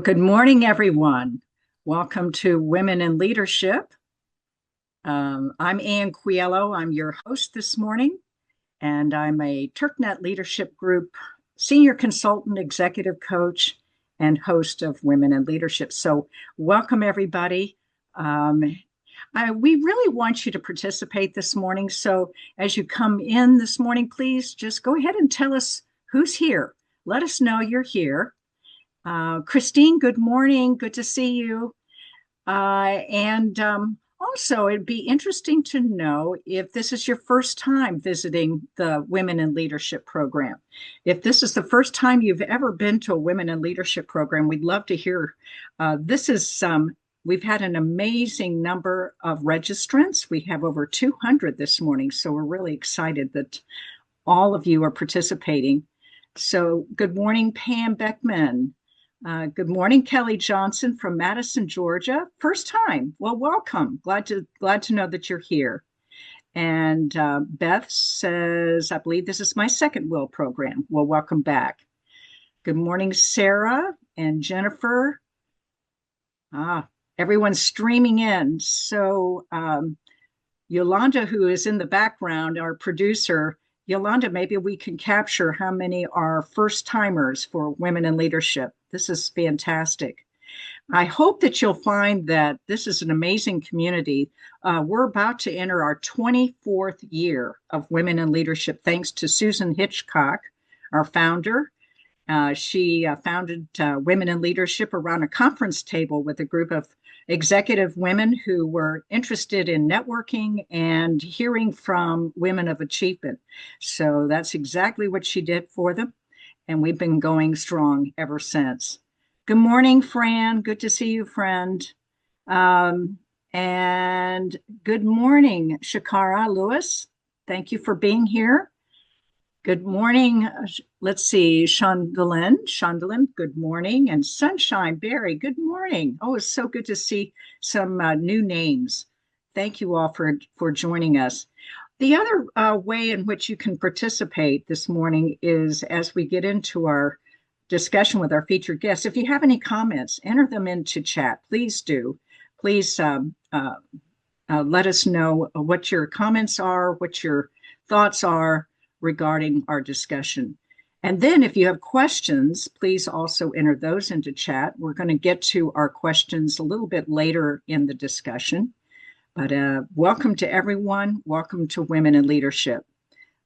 Good morning, everyone. Welcome to Women in Leadership. I'm Ann Quiello. I'm your host this morning, and I'm a TurkNet Leadership Group senior consultant, executive coach, and host of Women in Leadership. So, welcome, everybody. We really want you to participate this morning. So, as you come in this morning, please just go ahead and tell us who's here. Let us know you're here. Christine, good morning. Good to see you. And also, it'd be interesting to know if this is your first time visiting the Women in Leadership program. If this is the first time you've ever been to a Women in Leadership program, we'd love to hear. We've had an amazing number of registrants. We have over 200 this morning, so we're really excited that all of you are participating. So, good morning, Pam Beckman. Good morning, Kelly Johnson from Madison, Georgia. First time. Well, welcome. Glad to know that you're here. And Beth says, I believe this is my second WIL program. Well, welcome back. Good morning, Sarah and Jennifer. Everyone's streaming in. So Yolanda, who is in the background, our producer, Yolanda, maybe we can capture how many are first timers for Women in Leadership. This is fantastic. I hope that you'll find that this is an amazing community. We're about to enter our 24th year of Women in Leadership, thanks to Susan Hitchcock, our founder. She founded Women in Leadership around a conference table with a group of executive women who were interested in networking and hearing from women of achievement. So that's exactly what she did for them. And we've been going strong ever since. Good morning, Fran. Good to see you, friend. And good morning, Shakara Lewis. Thank you for being here. Good morning. Let's see, Shondalyn, good morning. And Sunshine Berry, good morning. Oh, it's so good to see some new names. Thank you all for joining us. The other way in which you can participate this morning is as we get into our discussion with our featured guests. If you have any comments, enter them into chat. Please do. Please let us know what your comments are, what your thoughts are regarding our discussion. And then if you have questions, please also enter those into chat. We're going to get to our questions a little bit later in the discussion. But welcome to everyone. Welcome to Women in Leadership.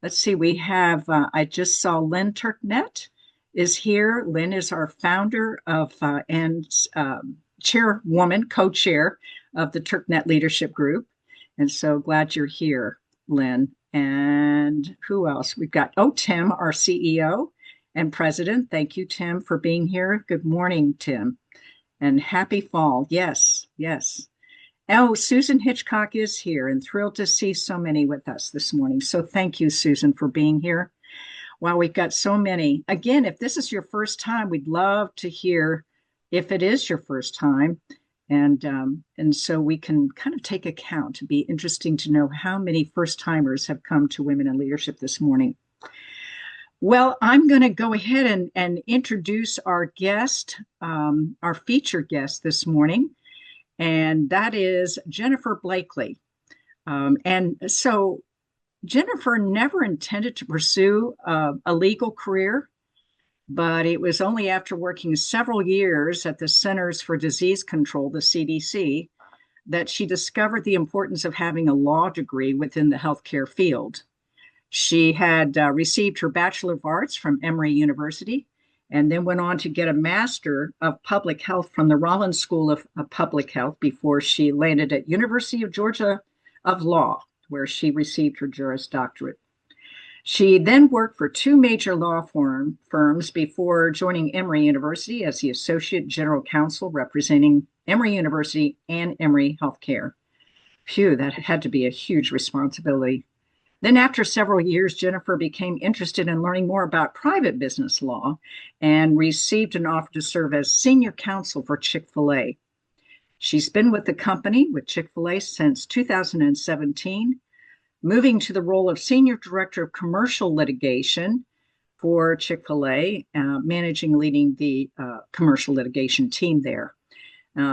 Let's see, we have, I just saw Lynn Turknet is here. Lynn is our founder of and chairwoman, co-chair of the Turknet Leadership Group. And so glad you're here, Lynn. And who else? We've got, Tim, our CEO and president. Thank you, Tim, for being here. Good morning, Tim. And happy fall. Yes, yes. Oh, Susan Hitchcock is here and thrilled to see so many with us this morning. So thank you, Susan, for being here. Wow, we've got so many. Again, if this is your first time, we'd love to hear if it is your first time. And so we can kind of take account. It'd be interesting to know how many first timers have come to Women in Leadership this morning. Well, I'm going to go ahead and introduce our guest, our featured guest this morning, and that is Jennifer Blakely. And so Jennifer never intended to pursue a legal career, but it was only after working several years at the Centers for Disease Control, the CDC, that she discovered the importance of having a law degree within the healthcare field. She had received her Bachelor of Arts from Emory University and then went on to get a Master of Public Health from the Rollins School of Public Health before she landed at University of Georgia of Law, where she received her Juris Doctorate. She then worked for two major law firms before joining Emory University as the Associate General Counsel representing Emory University and Emory Healthcare. Phew, that had to be a huge responsibility. Then after several years, Jennifer became interested in learning more about private business law and received an offer to serve as senior counsel for Chick-fil-A. She's been with the company, with Chick-fil-A, since 2017, moving to the role of Senior Director of Commercial Litigation for Chick-fil-A, managing, leading the commercial litigation team there.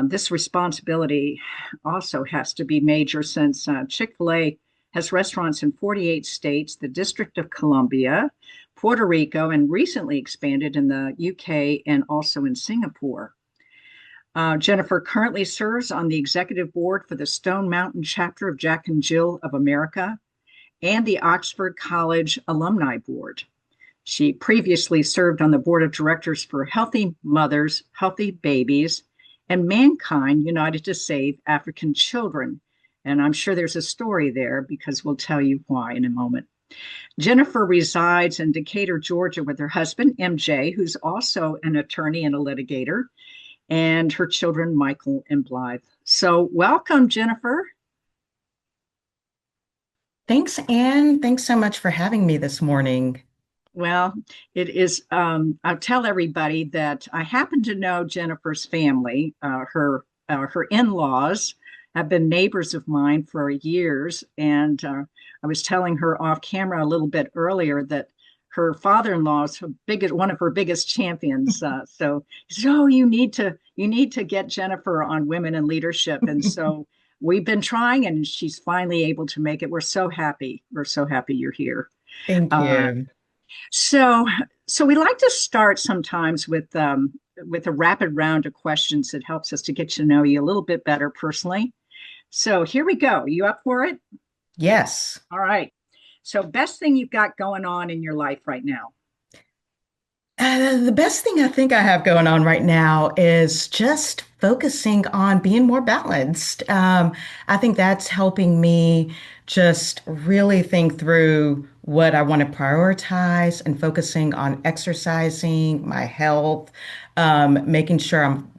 This responsibility also has to be major since Chick-fil-A has restaurants in 48 states, the District of Columbia, Puerto Rico, and recently expanded in the UK and also in Singapore. Jennifer currently serves on the executive board for the Stone Mountain chapter of Jack and Jill of America and the Oxford College Alumni Board. She previously served on the board of directors for Healthy Mothers, Healthy Babies, and Mankind United to Save African Children. And I'm sure there's a story there because we'll tell you why in a moment. Jennifer resides in Decatur, Georgia with her husband, MJ, who's also an attorney and a litigator, and her children, Michael and Blythe. So welcome, Jennifer. Thanks, Anne. Thanks so much for having me this morning. Well, it is, I'll tell everybody that I happen to know Jennifer's family. Her in-laws have been neighbors of mine for years. And I was telling her off camera a little bit earlier that her father-in-law is one of her biggest champions. So he said, "Oh, you need to get Jennifer on women in leadership." And so we've been trying, and she's finally able to make it. We're so happy. We're so happy you're here. Thank Uh, you. so, so we like to start sometimes with a rapid round of questions that helps us to get to know you a little bit better personally. So here we go. You up for it? Yes. All right. So, best thing you've got going on in your life right now? The best thing I think I have going on right now is just focusing on being more balanced. I think that's helping me just really think through what I want to prioritize and focusing on exercising, my health, making sure I'm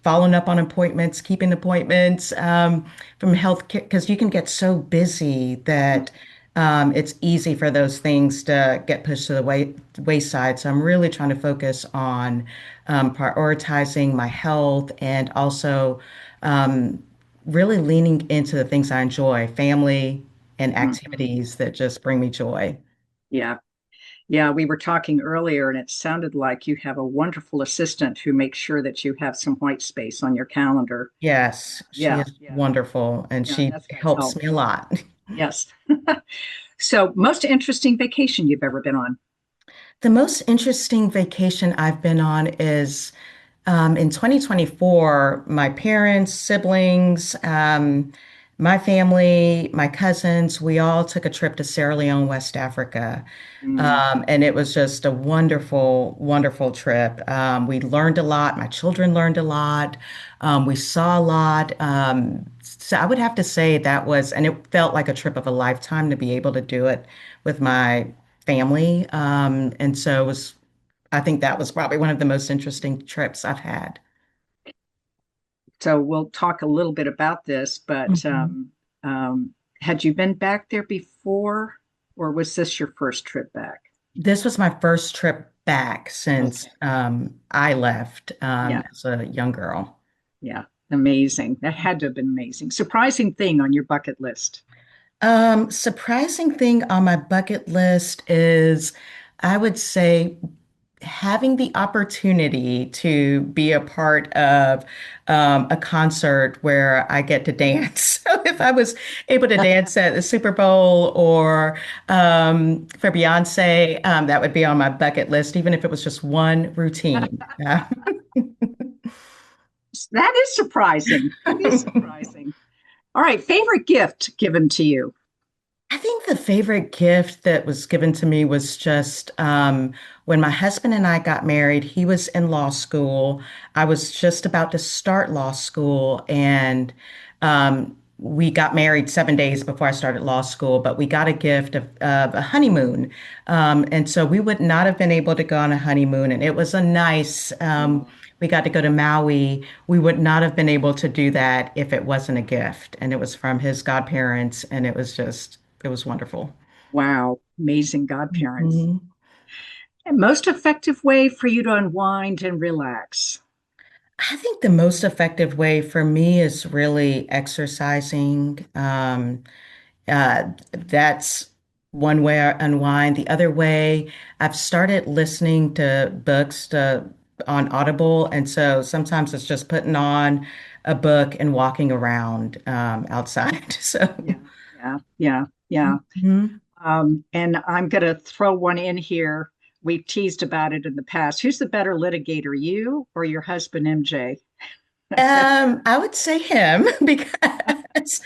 following up on appointments, keeping appointments from healthcare, because you can get so busy that it's easy for those things to get pushed to the wayside. So I'm really trying to focus on prioritizing my health and also um, really leaning into the things I enjoy, family and Mhm. activities that just bring me joy. Yeah. Yeah. We were talking earlier, and it sounded like you have a wonderful assistant who makes sure that you have some white space on your calendar. Yes, she Yeah. is Yeah. wonderful and Yeah. she That's got to helps help. me a lot. Yes. So, most interesting vacation you've ever been on? The most interesting vacation I've been on is in 2024. My parents, siblings, my family, my cousins, we all took a trip to Sierra Leone, West Africa. Mm. And it was just a wonderful, wonderful trip. We learned a lot. My children learned a lot. We saw a lot. So I would have to say that was, and it felt like a trip of a lifetime to be able to do it with my family. And so it was, I think that was probably one of the most interesting trips I've had. So, we'll talk a little bit about this, but Mhm. had you been back there before, or was this your first trip back? This was my first trip back since Okay. I left Yeah. as a young girl. Yeah. Amazing. That had to have been amazing. Surprising thing on your bucket list. Surprising thing on my bucket list is, I would say, having the opportunity to be a part of a concert where I get to dance. So if I was able to dance at the Super Bowl or for Beyonce, that would be on my bucket list, even if it was just one routine. Yeah. That is surprising. That is surprising. All right. Favorite gift given to you? I think the favorite gift that was given to me was just when my husband and I got married, he was in law school. I was just about to start law school, and we got married 7 days before I started law school, but we got a gift of a honeymoon. And so we would not have been able to go on a honeymoon, and it was a nice, we got to go to Maui. We would not have been able to do that if it wasn't a gift. And it was from his godparents, and it was wonderful. Wow. Amazing godparents. Mhm. And most effective way for you to unwind and relax? I think the most effective way for me is really exercising. That's one way I unwind. The other way, I've started listening to books on Audible. And so sometimes it's just putting on a book and walking around outside. So, Yeah, yeah, yeah, yeah. mhm. And I'm going to throw one in here. We've teased about it in the past. Who's the better litigator, you or your husband, MJ? I would say him because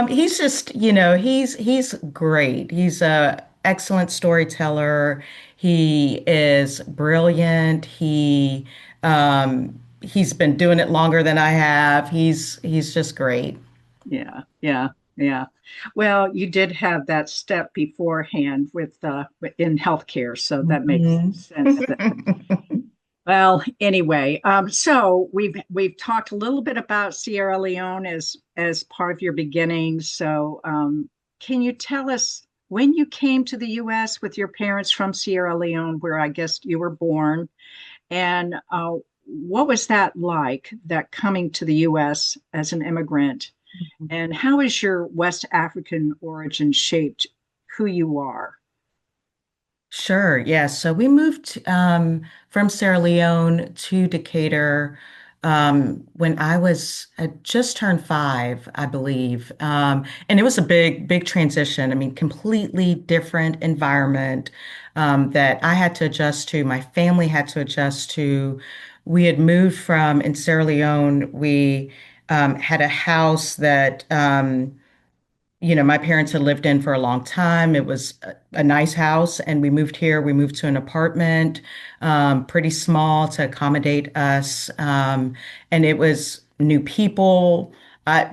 he's just, he's great. He's a excellent storyteller. He is brilliant. He's been doing it longer than I have. He's just great. Yeah, yeah, yeah. Well, you did have that step beforehand with in healthcare, so that makes Mhm. sense then. Well, anyway, so we've talked a little bit about Sierra Leone as part of your beginnings. So, can you tell us when you came to the U.S. with your parents from Sierra Leone, where I guess you were born, and what was that like, that coming to the U.S. as an immigrant? And how has your West African origin shaped who you are? Sure. Yeah. So we moved from Sierra Leone to Decatur when I just turned 5, I believe. And it was a big, big transition. I mean, completely different environment that I had to adjust to. My family had to adjust to. We had moved from in Sierra Leone. We had a house that my parents had lived in for a long time. It was a nice house, and we moved here. We moved to an apartment, pretty small to accommodate us. And it was new people. I,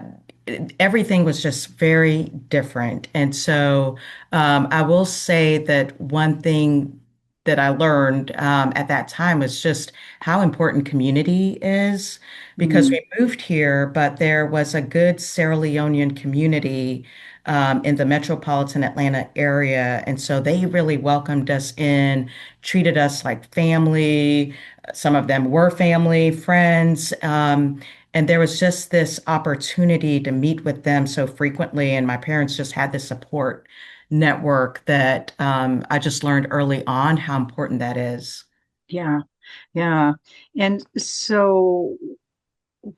Everything was just very different. And so I will say that one thing that I learned at that time was just how important community is because Mm, we moved here, but there was a good Sierra Leonean community in the metropolitan Atlanta area. And so they really welcomed us in, treated us like family. Some of them were family, friends. And there was just this opportunity to meet with them so frequently. And my parents just had this support network that I just learned early on how important that is. yeah, yeah. And so,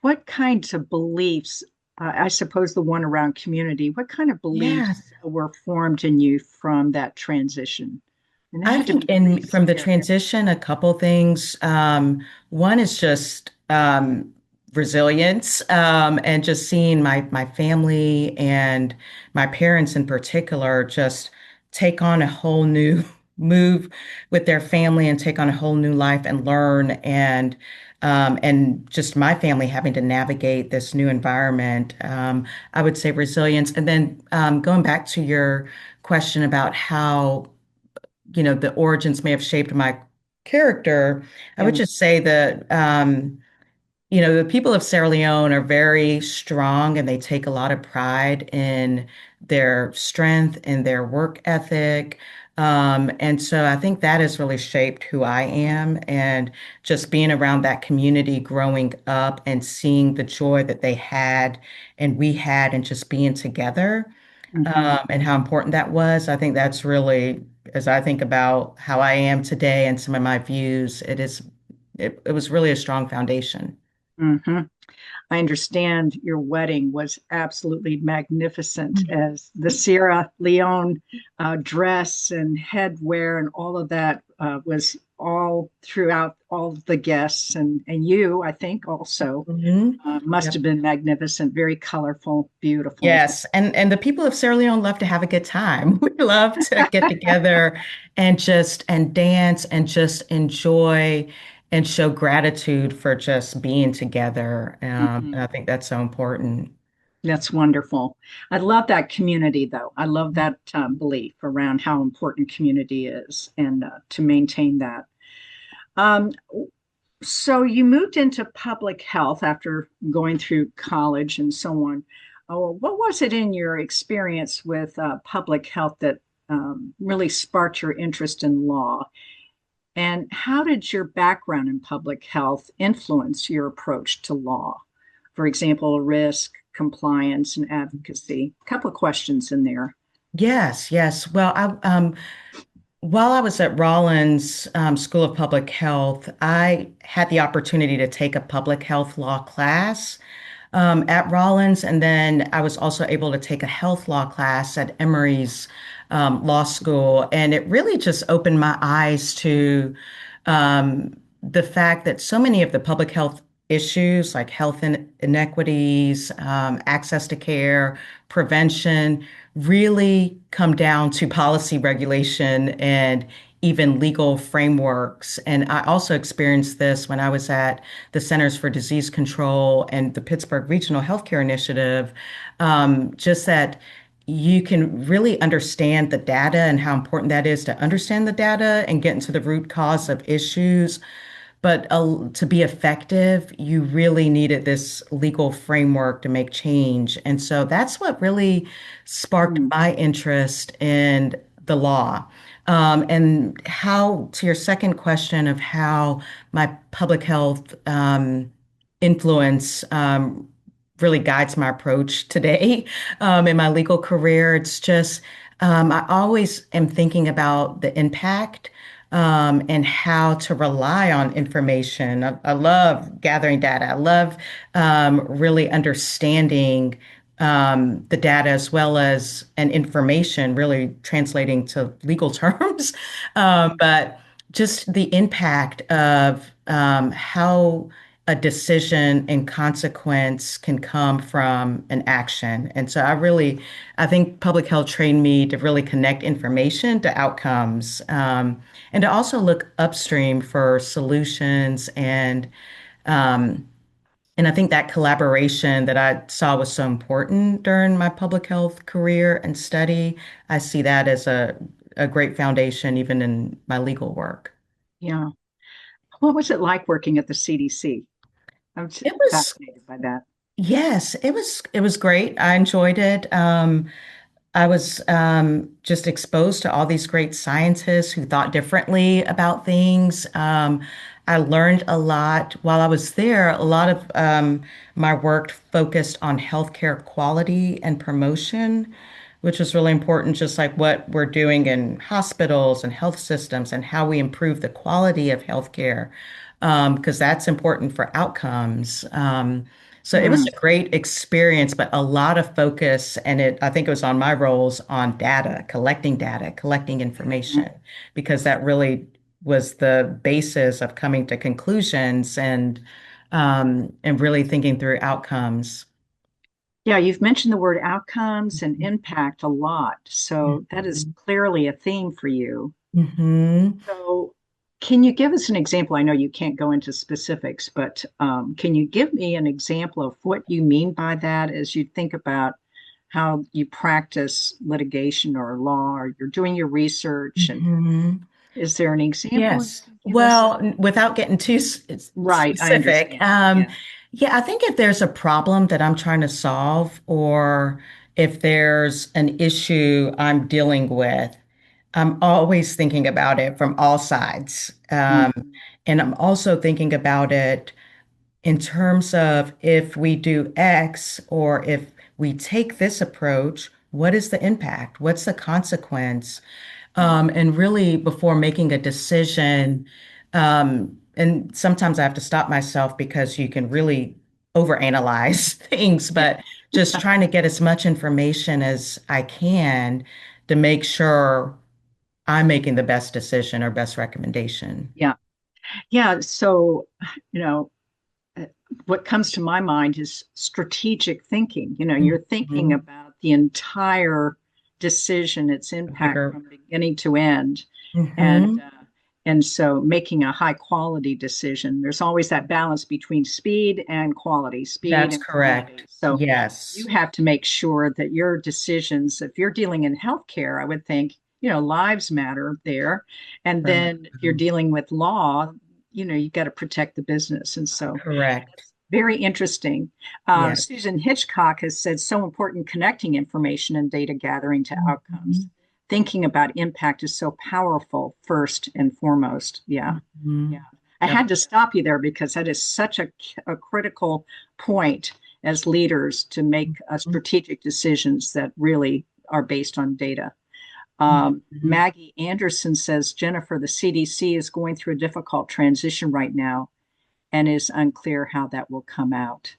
what kinds of beliefs, I suppose the one around community, what kind of Yeah, beliefs were formed in you from that transition? And it I had to think be pretty in from the scary. transition, a couple things. One is just resilience and just seeing my family and my parents in particular just take on a whole new move with their family and take on a whole new life and learn and just my family having to navigate this new environment. I would say resilience, and then going back to your question about how the origins may have shaped my character, I would Yeah. just say that, the people of Sierra Leone are very strong and they take a lot of pride in their strength and their work ethic. And so I think that has really shaped who I am. And just being around that community growing up and seeing the joy that they had and we had and just being together Hmm. and how important that was. I think that's really, as I think about how I am today and some of my views, it was really a strong foundation. Hmm. I understand your wedding was absolutely magnificent, as the Sierra Leone dress and headwear and all of that was all throughout all of the guests, and you, I think, also Hmm. must have been magnificent, very colorful, beautiful. Yes, and the people of Sierra Leone love to have a good time. We love to get together and dance and just enjoy and show gratitude for just being together. And Mhm. I think that's so important. That's wonderful. I love that community, though. I love that belief around how important community is, and to maintain that. Um, So you moved into public health after going through college and so on. Oh, what was it in your experience with public health that really sparked your interest in law? And how did your background in public health influence your approach to law? For example, risk, compliance, and advocacy. A couple of questions in there. Yes, yes. Well, while I was at Rollins School of Public Health, I had the opportunity to take a public health law class at Rollins, and then I was also able to take a health law class at Emory's law school, and it really just opened my eyes to the fact that so many of the public health issues, like inequities, access to care, prevention, really come down to policy regulation and even legal frameworks. And I also experienced this when I was at the Centers for Disease Control and the Pittsburgh Regional Healthcare Initiative, just that you can really understand the data and how important that is to understand the data and get into the root cause of issues. But to be effective, you really needed this legal framework to make change. And so that's what really sparked Mm, my interest in the law. And how, to your second question of how my public health influence really guides my approach today in my legal career, it's just I always am thinking about the impact and how to rely on information. I love gathering data. I love really understanding the data as well as and information, really translating to legal terms. But just the impact of how a decision and consequence can come from an action. And so I think public health trained me to really connect information to outcomes, and to also look upstream for solutions. Um, and I think that collaboration that I saw was so important during my public health career and study. I see that as a great foundation even in my legal work. yeah. What was it like working at the CDC? I'm It was fascinated by that. Yes, it was great. I enjoyed it. I was just exposed to all these great scientists who thought differently about things. I learned a lot while I was there. A lot of my work focused on healthcare quality and promotion, which was really important, just like what we're doing in hospitals and health systems and how we improve the quality of healthcare, because that's important for outcomes. So it was Mm, a great experience, but a lot of focus, and I think it was on my roles on data, collecting mhm. information, because that really was the basis of coming to conclusions and really thinking through outcomes. Yeah, you've mentioned the word outcomes and impact a lot. So that is clearly a theme for you. Hmm. So, can you give us an example? I know you can't go into specifics, but can you give me an example of what you mean by that as you think about how you practice litigation or law or you're doing your research? And Hmm. is there an example you Yes. can give us? Well, without getting too Right, I specific, understand. Yeah. yeah, I think if there's a problem that I'm trying to solve, or if there's an issue I'm dealing with, I'm always thinking about it from all sides. Mm, And I'm also thinking about it in terms of if we do X or if we take this approach, what is the impact? What's the consequence? And really, before making a decision, and sometimes I have to stop myself because you can really overanalyze things, yeah. but just trying to get as much information as I can to make sure I'm making the best decision or best recommendation. Yeah. Yeah. So, you know, uh, what comes to my mind is strategic thinking. You know, you're thinking Mhm. about the entire decision, its A impact bigger. from beginning to end, and Hmm. and so making a high quality decision. There's always that balance between speed and quality, speed That's and quality. correct. So you Yes. have to make sure that your decisions, if you're dealing in healthcare, I would think, lives matter there. And Correct. then if you're dealing with law, you've got to protect the business. And so Correct. very interesting. Yes. Susan Hitchcock has said so important connecting information and data gathering to outcomes. Mhm. Thinking about impact is so powerful, first and foremost. Yeah. Yeah. Mhm. I Yep. had to stop you there because that is such a critical point as leaders to make strategic decisions that really are based on data. Mhm. Maggie Anderson says, Jennifer, the CDC is going through a difficult transition right now and is unclear how that will come out.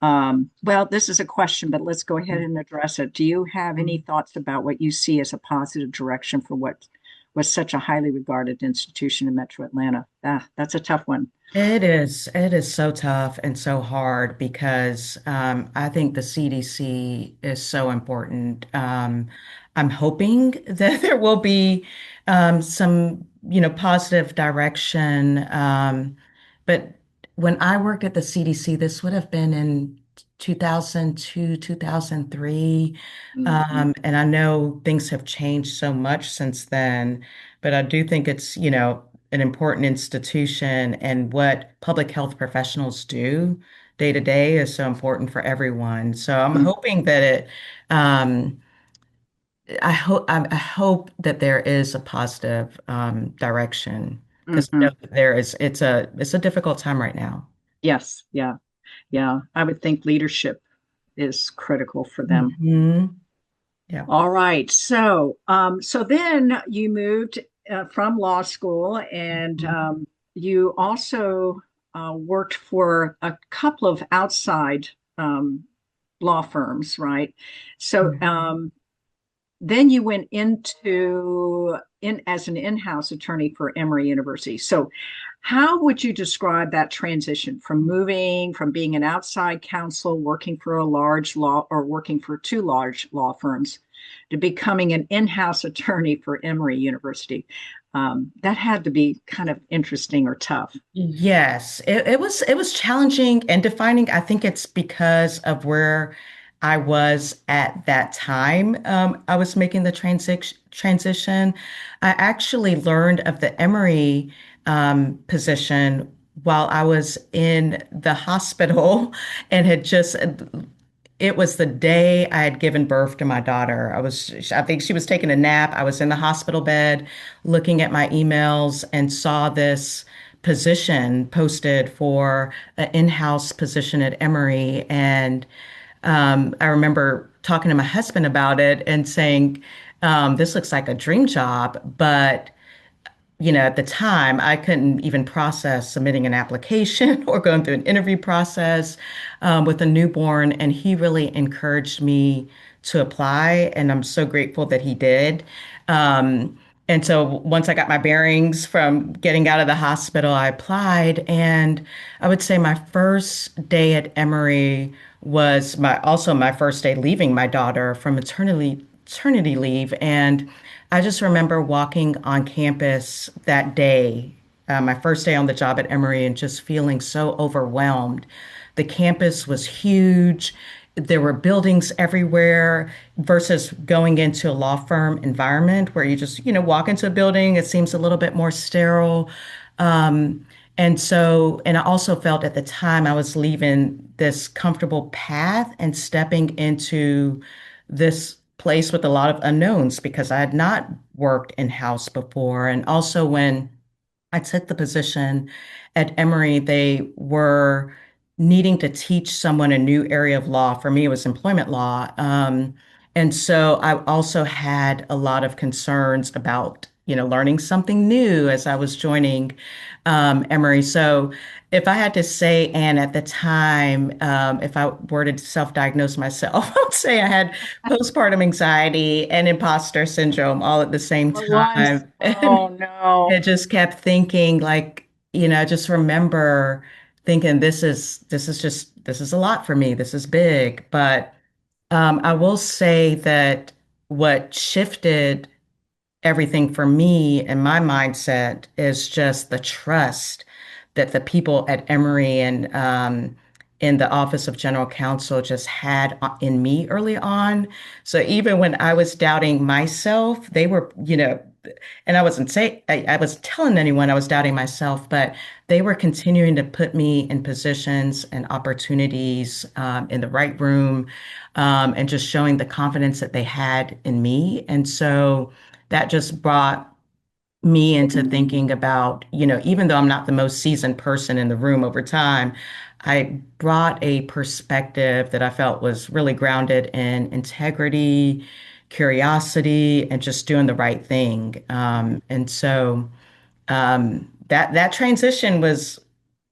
Well, this is a question, but let's go ahead and address it. Do you have any thoughts about what you see as a positive direction for what was such a highly regarded institution in Metro Atlanta? That's a tough one. It is. It is so tough and so hard because I think the CDC is so important. I'm hoping that there will be some, positive direction. But when I worked at the CDC, this would have been in 2002, 2003. Mhm. And I know things have changed so much since then, but I do think it's, an important institution, and what public health professionals do day to day is so important for everyone. So I'm hoping that um, I hope that there is a positive direction because I know Mhm. that there is. It's a difficult time right now. Yes, yeah, yeah. I would think leadership is critical for them. Hmm. Yeah. All right. So then you moved from law school, and Mhm. you also worked for a couple of outside um, law firms, right? So Mhm. then you went into in as an in-house attorney for Emory University. So how would you describe that transition from moving from being an outside counsel working for a large law or working for two large law firms to becoming an in-house attorney for Emory University? That had to be kind of interesting or tough. Yes, it was challenging and defining. I think it's because of where I was at that time. I was making the transition. I actually learned of the Emory position while I was in the hospital and had just it was the day I had given birth to my daughter. I think she was taking a nap. I was in the hospital bed looking at my emails and saw this position posted for an in-house position at Emory. And I remember talking to my husband about it and saying, this looks like a dream job, but at the time, I couldn't even process submitting an application or going through an interview process with a newborn. And he really encouraged me to apply. And I'm so grateful that he did. Um, and so once I got my bearings from getting out of the hospital, I applied. And I would say my first day at Emory was my first day leaving my daughter from maternity leave. And I just remember walking on campus that day, my first day on the job at Emory, and just feeling so overwhelmed. The campus was huge. There were buildings everywhere versus going into a law firm environment where you just, walk into a building, it seems a little bit more sterile. Um, and I also felt at the time I was leaving this comfortable path and stepping into this place with a lot of unknowns because I had not worked in-house before. And also when I took the position at Emory, they were needing to teach someone a new area of law. For me, it was employment law. And so I also had a lot of concerns about, learning something new as I was joining Emory. So if I had to say, Anne, at the time, if I were to self-diagnose myself, I would say I had postpartum anxiety and imposter syndrome all at the same All at once. time. Oh no. It just kept thinking like, I just remember thinking this is a lot for me. This is big. But I will say that what shifted everything for me and my mindset is just the trust that the people at Emory and in the Office of General Counsel just had in me early on. So even when I was doubting myself, they were, and I was telling anyone I was doubting myself, but they were continuing to put me in positions and opportunities in the right room, and just showing the confidence that they had in me. And so that just brought me into thinking about, even though I'm not the most seasoned person in the room over time, I brought a perspective that I felt was really grounded in integrity, curiosity and just doing the right thing. And so that transition was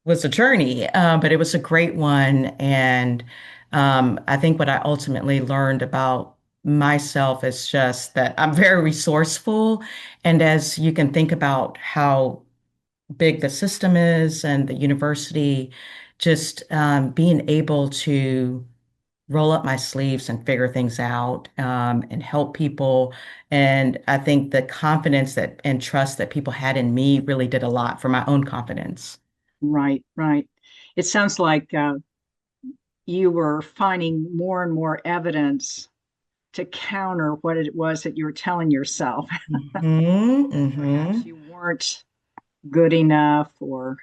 a journey, but it was a great one. And I think what I ultimately learned about myself is just that I'm very resourceful. And as you can think about how big the system is and the university, just being able to roll up my sleeves and figure things out and help people. And I think the confidence that and trust that people had in me really did a lot for my own confidence. Right, right. It sounds like you were finding more and more evidence to counter what it was that you were telling yourself, Hmm. that perhaps Hmm. you weren't good enough, or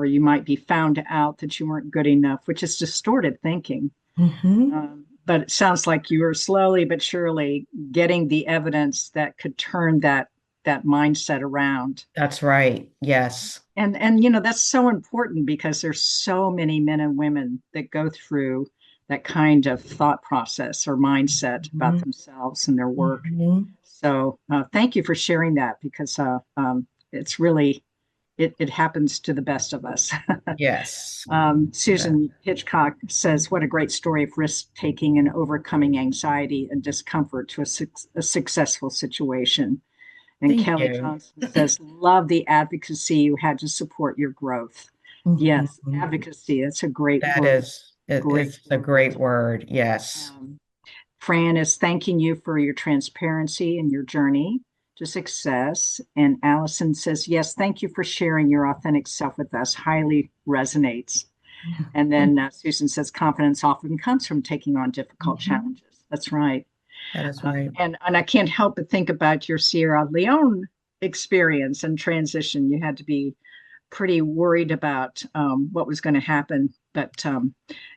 you might be found out that you weren't good enough, which is distorted thinking. Hmm. But it sounds like you were slowly but surely getting the evidence that could turn that mindset around. That's right. Yes. And that's so important because there's so many men and women that go through that kind of thought process or mindset about Hmm. themselves and their work. Hmm. So thank you for sharing that, because it's really it happens to the best of us. Yes. Yeah. Susan Hitchcock says, "What a great story of risk taking and overcoming anxiety and discomfort to a successful situation." And Thank Kelly you. Johnson says, "Love the advocacy you had to support your growth." Yes, Hmm. advocacy, that's a great That word. is, Great it's a word. great word. Yes. Um, Fran is thanking you for your transparency and your journey to success. And Allison says, "Yes, thank you for sharing your authentic self with us. Highly resonates." And then Susan says, "Confidence often comes from taking on difficult Mhm. challenges." That's right. That is right. And I can't help but think about your Sierra Leone experience and transition. You had to be pretty worried about what was going to happen, but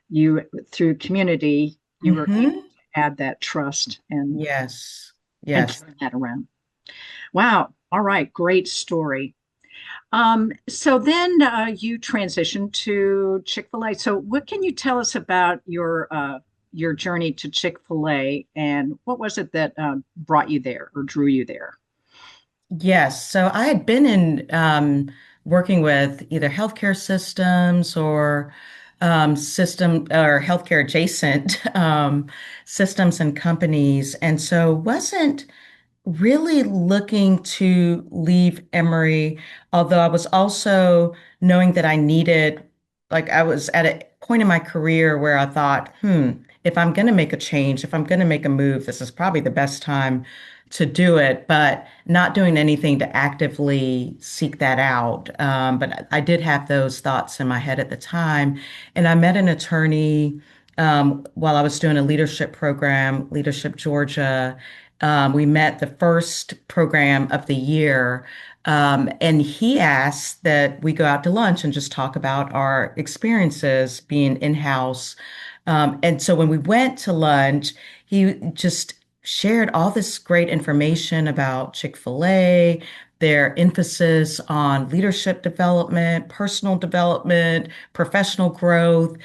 you, through community, you were able Hmm. to add that trust Yes. and Yes. turn that around. Wow. All right. Great story. So then you transitioned to Chick-fil-A. So what can you tell us about your journey to Chick-fil-A, and what was it that brought you there or drew you there? Yes. So I had been in working with either healthcare systems or system or healthcare adjacent systems and companies, and so wasn't really looking to leave Emory, although I was also knowing that I needed, like I was at a point in my career where I thought, if I'm going to make a change, if I'm going to make a move, this is probably the best time to do it, but not doing anything to actively seek that out. But I did have those thoughts in my head at the time. And I met an attorney while I was doing a leadership program, Leadership Georgia. We met the first program of the year, and he asked that we go out to lunch and just talk about our experiences being in-house. And so when we went to lunch, he just shared all this great information about Chick-fil-A, their emphasis on leadership development, personal development, professional growth.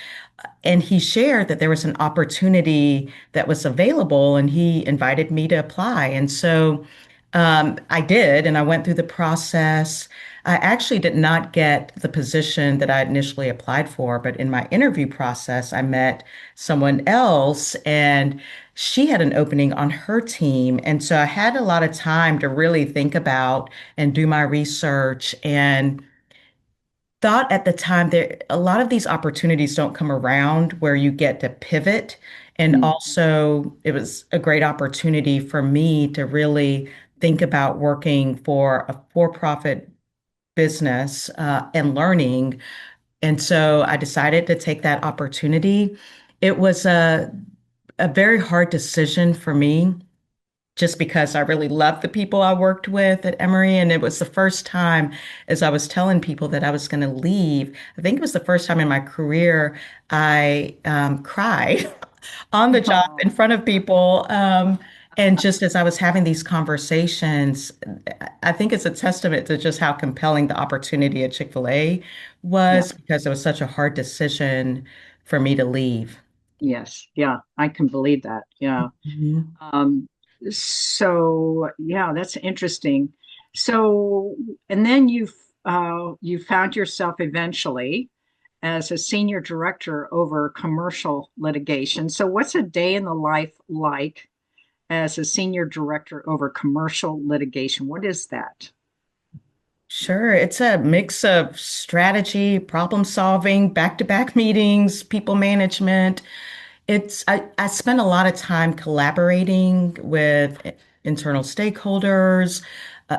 And he shared that there was an opportunity that was available, and he invited me to apply. And so I did, and I went through the process. I actually did not get the position that I initially applied for, but in my interview process, I met someone else, and she had an opening on her team. And so I had a lot of time to really think about and do my research and thought at the time that a lot of these opportunities don't come around where you get to pivot. And Mm, also, it was a great opportunity for me to really think about working for a for-profit business and learning. And so I decided to take that opportunity. It was a very hard decision for me just because I really loved the people I worked with at Emory. And it was the first time, as I was telling people that I was going to leave, I think it was the first time in my career I cried on the job in oh, front of people. And just as I was having these conversations, I think it's a testament to just how compelling the opportunity at Chick-fil-A yeah. was because it was such a hard decision for me to leave. Yes. Yeah. I can believe that. Yeah. Mhm. Um, So yeah, that's interesting. So, and then you found yourself eventually as a senior director over commercial litigation. So, what's a day in the life like as a senior director over commercial litigation? What is that? Sure, it's a mix of strategy, problem solving, back-to-back meetings, people management. I spend a lot of time collaborating with internal stakeholders.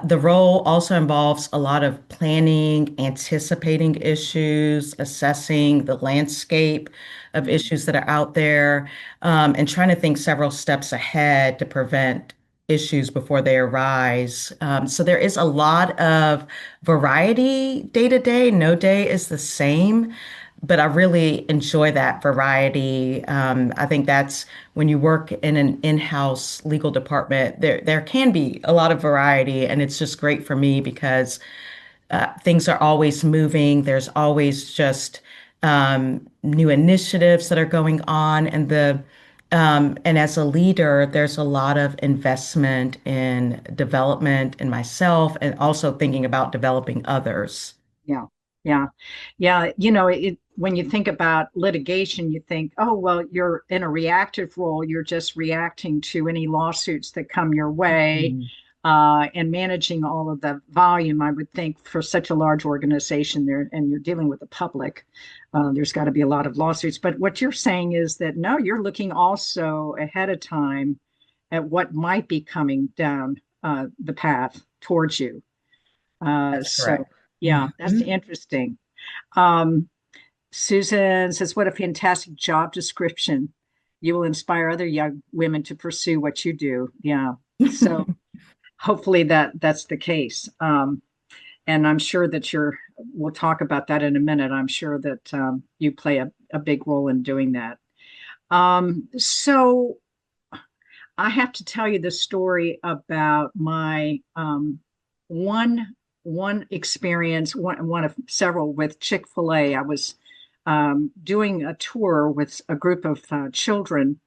The role also involves a lot of planning, anticipating issues, assessing the landscape of issues that are out there, and trying to think several steps ahead to prevent issues before they arise. So there is a lot of variety day to day. No day is the same, but I really enjoy that variety. I think that's when you work in an in-house legal department, there can be a lot of variety, and it's just great for me because things are always moving. There's always just new initiatives that are going on, and as a leader, there's a lot of investment in development in myself, and also thinking about developing others. Yeah, yeah, yeah. When you think about litigation, you think, oh, well, you're in a reactive role. You're just reacting to any lawsuits that come your way, Mhm. and managing all of the volume. I would think for such a large organization there, and you're dealing with the public, there's got to be a lot of lawsuits. But what you're saying is that no, you're looking also ahead of time at what might be coming down the path towards you. That's So correct. yeah, that's Mhm. interesting. Um, Susan says, "What a fantastic job description. You will inspire other young women to pursue what you do." Yeah. So hopefully that's the case. And I'm sure that we'll talk about that in a minute. I'm sure that you play a big role in doing that. So I have to tell you the story about my one one experience, one of several with Chick-fil-A. I was doing a tour with a group of children,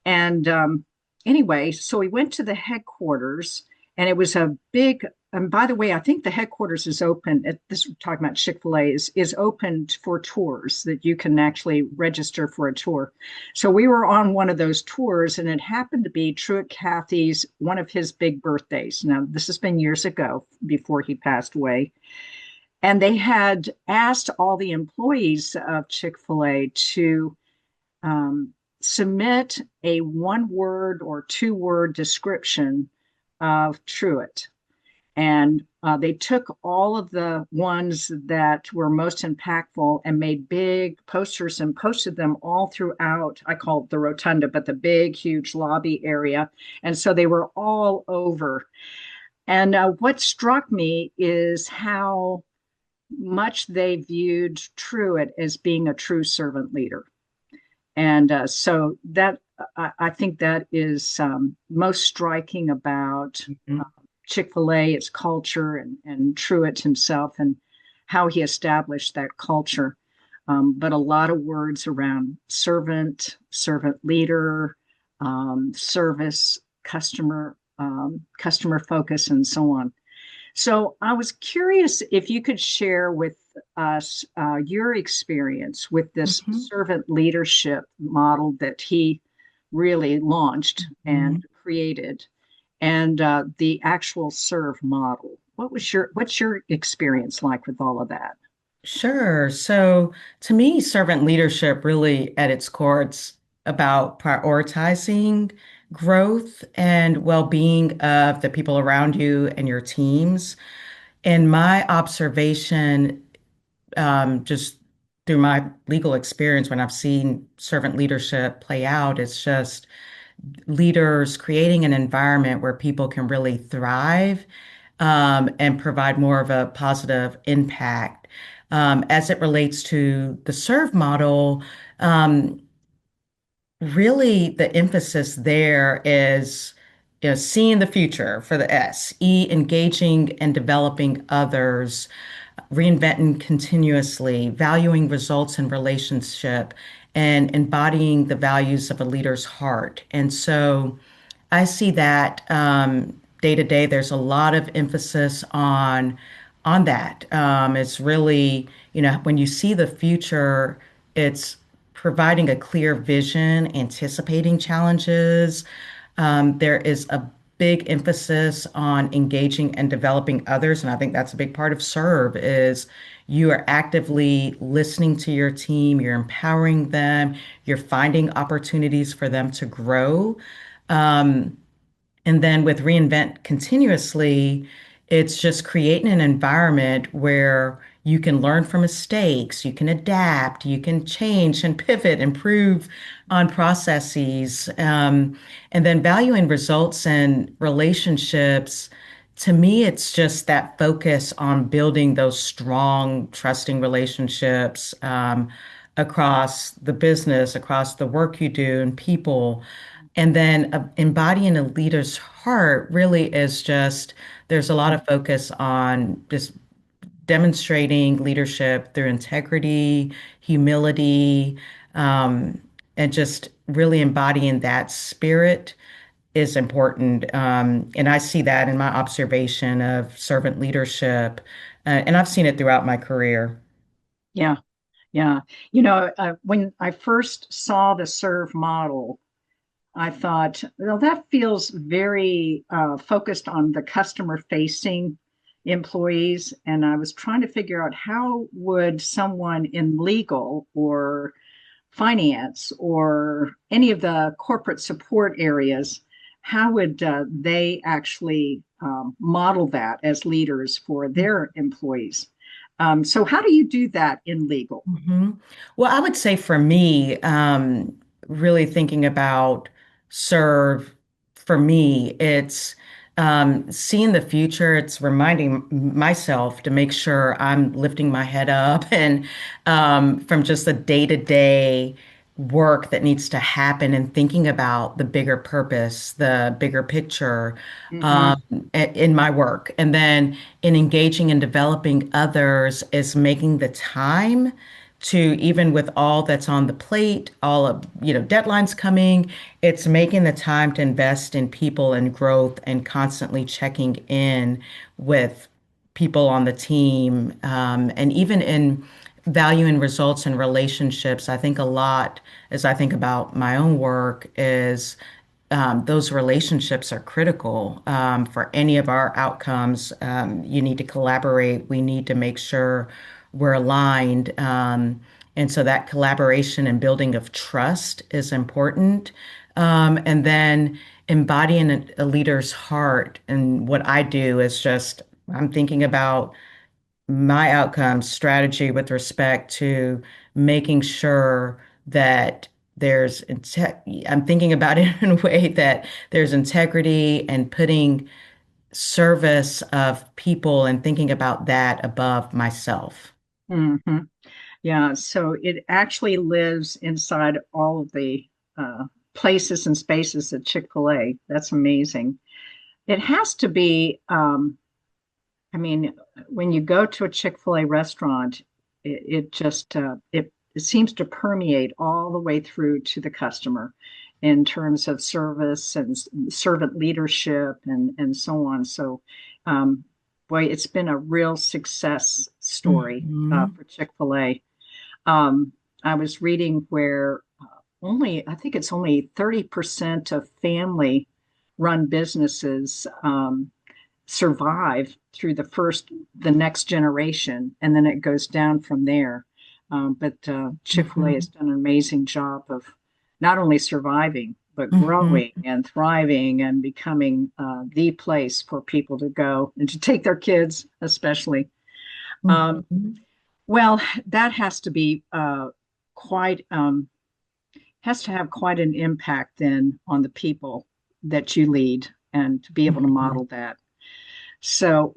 and anyway, so we went to the headquarters, and it was a big. And by the way, I think the headquarters is open. At this we're talking about Chick-fil-A is open for tours that you can actually register for a tour. So we were on one of those tours, and it happened to be Truett Cathy's one of his big birthdays. Now this has been years ago before he passed away, and they had asked all the employees of Chick-fil-A to um, submit a one word or two-word description of Truett. And they took all of the ones that were most impactful and made big posters and posted them all throughout. I call it the rotunda, but the big, huge lobby area. And so they were all over. And what struck me is how much they viewed Truett as being a true servant leader. And so that I think that is most striking about Mhm. Chick-fil-A, its culture, and Truett himself, and how he established that culture. But a lot of words around servant, servant leader, service, customer focus, and so on. So I was curious if you could share with us your experience with this Mhm. servant leadership model that he really launched and Mhm. created, and the actual serve model. What's your experience like with all of that? Sure. So to me, servant leadership really at its core, it's about prioritizing growth and well-being of the people around you and your teams. And my observation, just through my legal experience when I've seen servant leadership play out, it's just leaders creating an environment where people can really thrive, and provide more of a positive impact. As it relates to the serve model, um, really the emphasis there is, seeing the future for the S, E, engaging and developing others, reinventing continuously, valuing results in relationship, and embodying the values of a leader's heart. And so I see that day to day. There's a lot of emphasis on that. It's really, when you see the future, it's providing a clear vision, anticipating challenges. There is a big emphasis on engaging and developing others, and I think that's a big part of serve is you are actively listening to your team, you're empowering them, you're finding opportunities for them to grow. Um, and then with reinvent continuously, it's just creating an environment where you can learn from mistakes, you can adapt, you can change and pivot, improve on processes, and then valuing results and relationships. To me, it's just that focus on building those strong, trusting relationships across the business, across the work you do, and people. And then embodying a leader's heart really is just, there's a lot of focus on just demonstrating leadership through integrity, humility, um, and just really embodying that spirit is important. And I see that in my observation of servant leadership, and I've seen it throughout my career. Yeah, yeah. When I first saw the serve model, I thought, well, that feels very focused on the customer facing employees. And I was trying to figure out how would someone in legal or finance or any of the corporate support areas, how would they actually model that as leaders for their employees? So, how do you do that in legal? hmm Well, I would say for me, really thinking about serve, for me, it's seeing the future. It's reminding myself to make sure I'm lifting my head up and from just the day-to-day work that needs to happen and thinking about the bigger purpose, the bigger picture Hmm. um, in my work. And then in engaging and developing others is making the time to even with all that's on the plate, all of, deadlines coming, it's making the time to invest in people and growth and constantly checking in with people on the team. And even in valuing results and relationships, I think a lot as I think about my own work is those relationships are critical for any of our outcomes. You need to collaborate. We need to make sure we're aligned. And so that collaboration and building of trust is important. And then embodying a leader's heart. And what I do is just, I'm thinking about my outcomes strategy with respect to making sure that I'm thinking about it in a way that there's integrity and putting service of people and thinking about that above myself. Hmm. Yeah, so it actually lives inside all of the uh, places and spaces at Chick-fil-A. That's amazing. It has to be, I mean, when you go to a Chick-fil-A restaurant, it just it seems to permeate all the way through to the customer in terms of service and servant leadership and so on. So, um, boy, it's been a real success story Mhm. for Chick-fil-A. Um, I was reading where I think it's only 30% of family run businesses survive through the next generation, and then it goes down from there. But Chick-fil-A has Mhm. done an amazing job of not only surviving, but Mhm. growing and thriving and becoming the place for people to go and to take their kids, especially. Um, Mhm. well, that has to be quite has to have quite an impact then on the people that you lead and to be able to Mhm. model that. So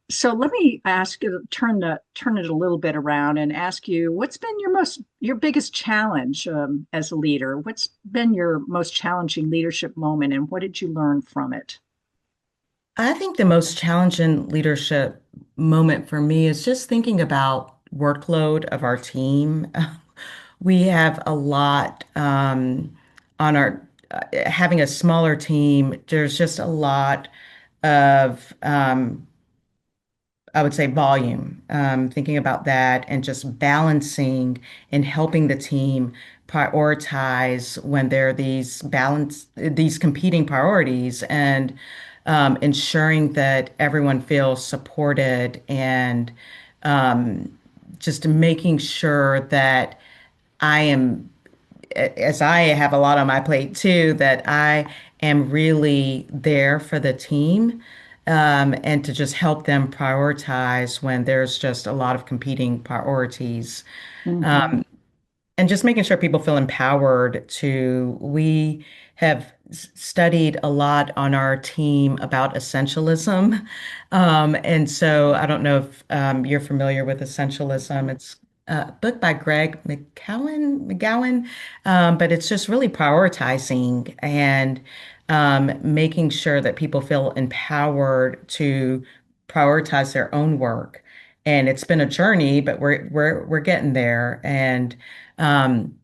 so let me ask you turn it a little bit around and ask you what's been your biggest challenge as a leader? What's been your most challenging leadership moment and what did you learn from it? I think the most challenging leadership moment for me is just thinking about workload of our team. We have a lot on having a smaller team, there's just a lot of I would say volume, thinking about that and just balancing and helping the team prioritize when there are these competing priorities and ensuring that everyone feels supported and um, just making sure that I am as I have a lot on my plate too, that I am really there for the team, and to just help them prioritize when there's just a lot of competing priorities. Hmm. And just making sure people feel empowered to, we have studied a lot on our team about essentialism. And so I don't know if you're familiar with essentialism. It's a book by Greg McGowan, but it's just really prioritizing and making sure that people feel empowered to prioritize their own work. And it's been a journey, but we're getting there. Um,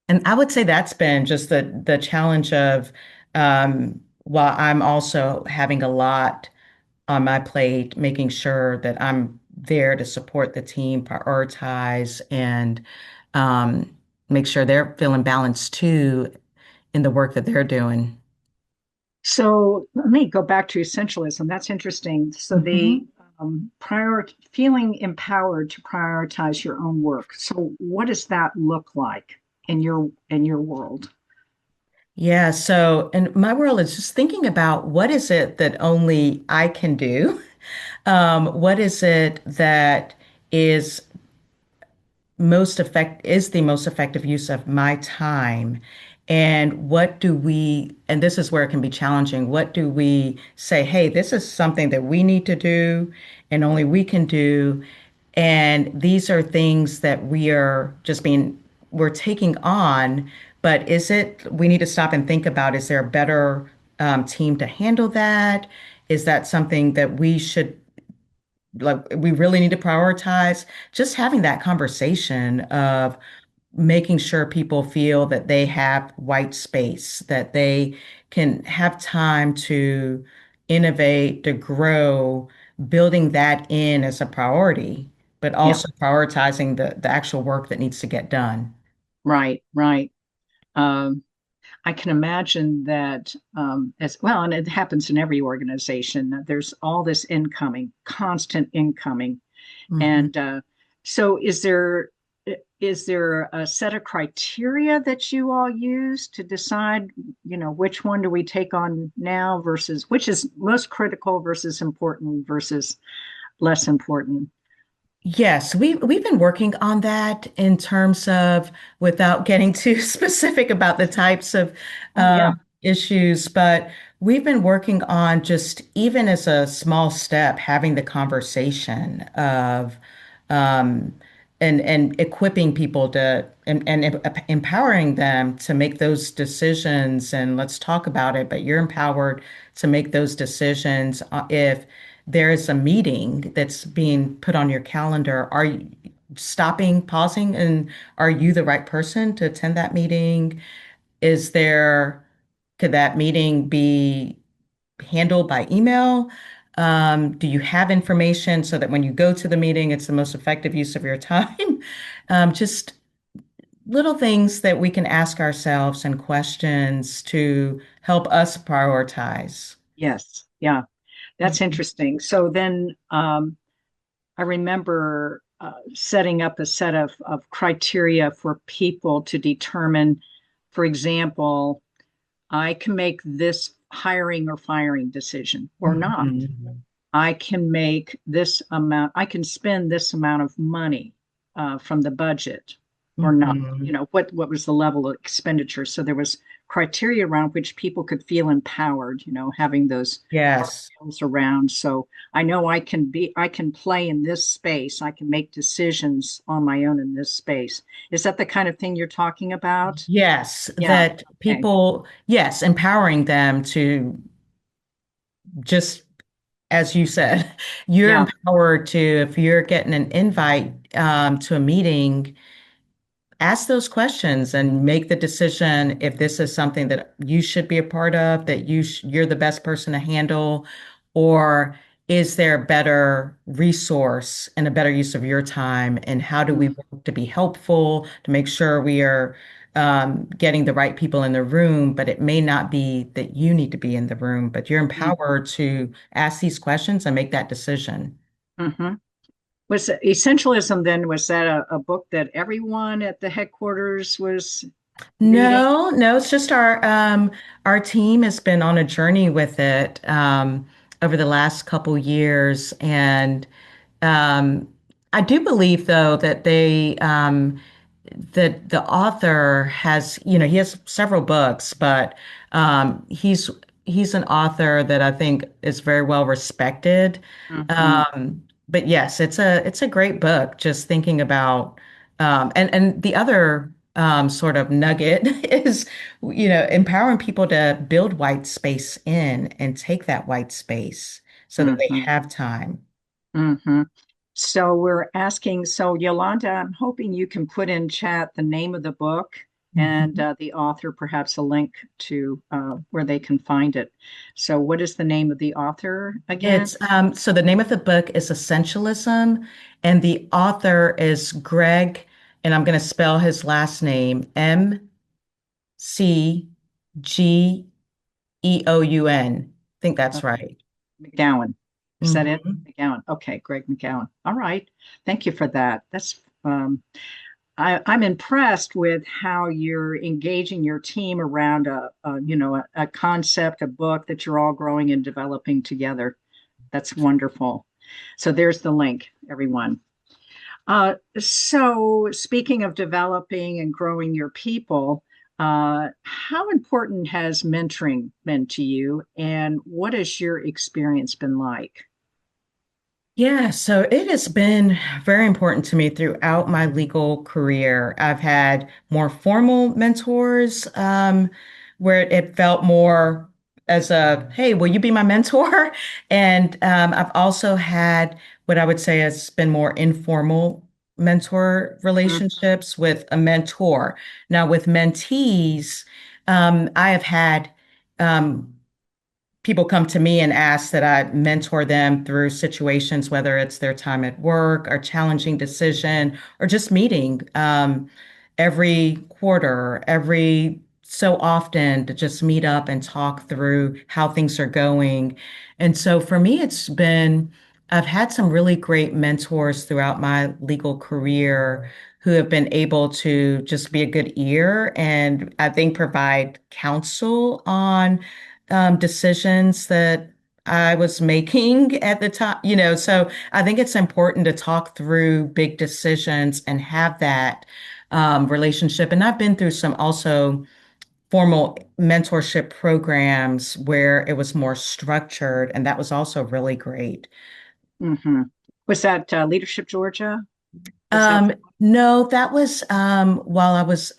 and I would say that's been just the challenge of while I'm also having a lot on my plate, making sure that I'm there to support the team, prioritize, and um, make sure they're feeling balanced too in the work that they're doing. So let me go back to essentialism. That's interesting. So the Mhm. prior feeling empowered to prioritize your own work. So what does that look like in your world? Yeah, so in my world, it's just thinking about what is it that only I can do? What is it that is the most effective use of my time? And what do we, and this is where it can be challenging, what do we say, hey, this is something that we need to do and only we can do. And these are things that we're taking on, but we need to stop and think about, is there a better team to handle that? Is that something that we really need to prioritize? Just having that conversation of making sure people feel that they have white space, that they can have time to innovate, to grow, building that in as a priority, but Yeah, also prioritizing the actual work that needs to get done. right, right. Um, I can imagine that as well, and it happens in every organization. There's all this incoming, constant incoming. Mhm. And so is there a set of criteria that you all use to decide, which one do we take on now versus which is most critical versus important versus less important? Yes, we've been working on that in terms of, without getting too specific about the types of Oh yeah. issues, but we've been working on just even as a small step, having the conversation of um, and equipping people to and empowering them to make those decisions. And let's talk about it, but you're empowered to make those decisions if there is a meeting that's being put on your calendar. Are you stopping, pausing, and are you the right person to attend that meeting? Is there, could that meeting be handled by email? Do you have information so that when you go to the meeting, it's the most effective use of your time? Just little things that we can ask ourselves and questions to help us prioritize. Yes. Yeah. That's Mhm. interesting. So then I remember setting up a set of criteria for people to determine, for example, I can make this hiring or firing decision or not. Mhm. I can make this amount, I can spend this amount of money from the budget or not. Mhm. What was the level of expenditure? So there was criteria around which people could feel empowered, having those Yes. guardrails around. So I know I can play in this space. I can make decisions on my own in this space. Is that the kind of thing you're talking about? Yes, Yeah. that Okay. people, yes, empowering them to just, as you said, you're Yeah. empowered to, if you're getting an invite to a meeting, ask those questions and make the decision if this is something that you should be a part of, that you're the best person to handle, or is there a better resource and a better use of your time? And how do we Mm, work to be helpful, to make sure we are getting the right people in the room, but it may not be that you need to be in the room, but you're mm, empowered to ask these questions and make that decision. mm-hmm. Was Essentialism then, was that a book that everyone at the headquarters was reading? No, no, it's just our team has been on a journey with it over the last couple years, and um, I do believe though that the author has, he has several books, but he's an author that I think is very well respected. Hmm. But yes, it's a great book. Just thinking about and the other sort of nugget is, empowering people to build white space in and take that white space so that they Hmm. have time. Hmm. So we're asking, so Yolanda, I'm hoping you can put in chat the name of the book and Mhm. the author, perhaps a link to where they can find it. So what is the name of the author again? It's so the name of the book is Essentialism, and the author is Greg, and I'm going to spell his last name McGeown. I think that's Okay, right. McGowan. Is that it? Hmm. McGowan. Okay, Greg McGowan. All right. Thank you for that. I'm impressed with how you're engaging your team around a concept, a book that you're all growing and developing together. That's wonderful. So there's the link, everyone. So speaking of developing and growing your people, how important has mentoring been to you, and what has your experience been like? Yeah, so it has been very important to me throughout my legal career. I've had more formal mentors, where it felt more as a, hey, will you be my mentor? And I've also had what I would say has been more informal mentor Mm, relationships with a mentor. Now, with mentees, I have had um, people come to me and ask that I mentor them through situations, whether it's their time at work or challenging decision or just meeting every quarter, every so often to just meet up and talk through how things are going. And so for me, I've had some really great mentors throughout my legal career who have been able to just be a good ear and I think provide counsel on decisions that I was making at the time, so I think it's important to talk through big decisions and have that relationship. And I've been through some also formal mentorship programs where it was more structured, and that was also really great. hmm. Was that Leadership Georgia? Was that the No, that was while I was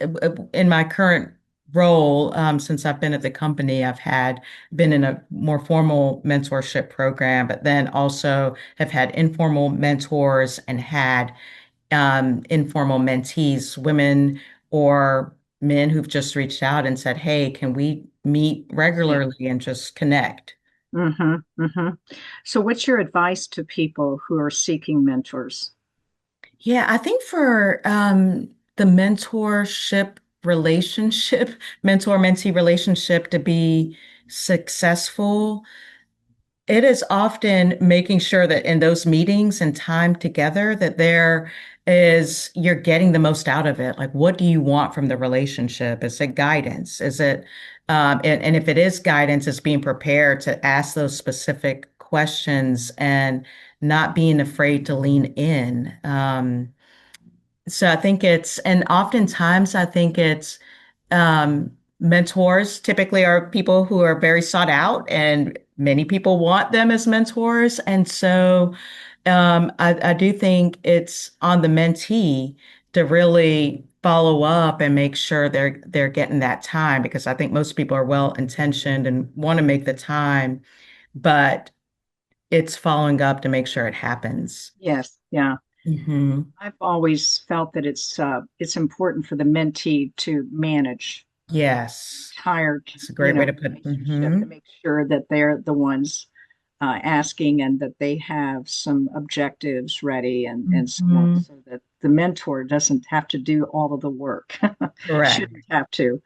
in my current role. Since I've been at the company, been in a more formal mentorship program, but then also have had informal mentors and had informal mentees, women or men who've just reached out and said, "Hey, can we meet yeah. regularly and just connect?" Hmm. Hmm. So what's your advice to people who are seeking mentors? Yeah, I think for the mentorship relationship, mentor-mentee relationship to be successful, it is often making sure that in those meetings and time together that you're getting the most out of it. Like, what do you want from the relationship? Is it guidance? Is it, and if it is guidance, it's being prepared to ask those specific questions and not being afraid to lean in. So I think and oftentimes I think mentors typically are people who are very sought out, and many people want them as mentors. And so I do think it's on the mentee to really follow up and make sure they're getting that time, because I think most people are well intentioned and want to make the time, but it's following up to make sure it happens. Yes, yeah. Hmm. I've always felt that it's important for the mentee to manage Yes. entire, That's a great way to put. relationship to make sure that they're the ones asking and that they have some objectives ready and so on, Hmm. so that the mentor doesn't have to do all of the work. Correct. Shouldn't have to.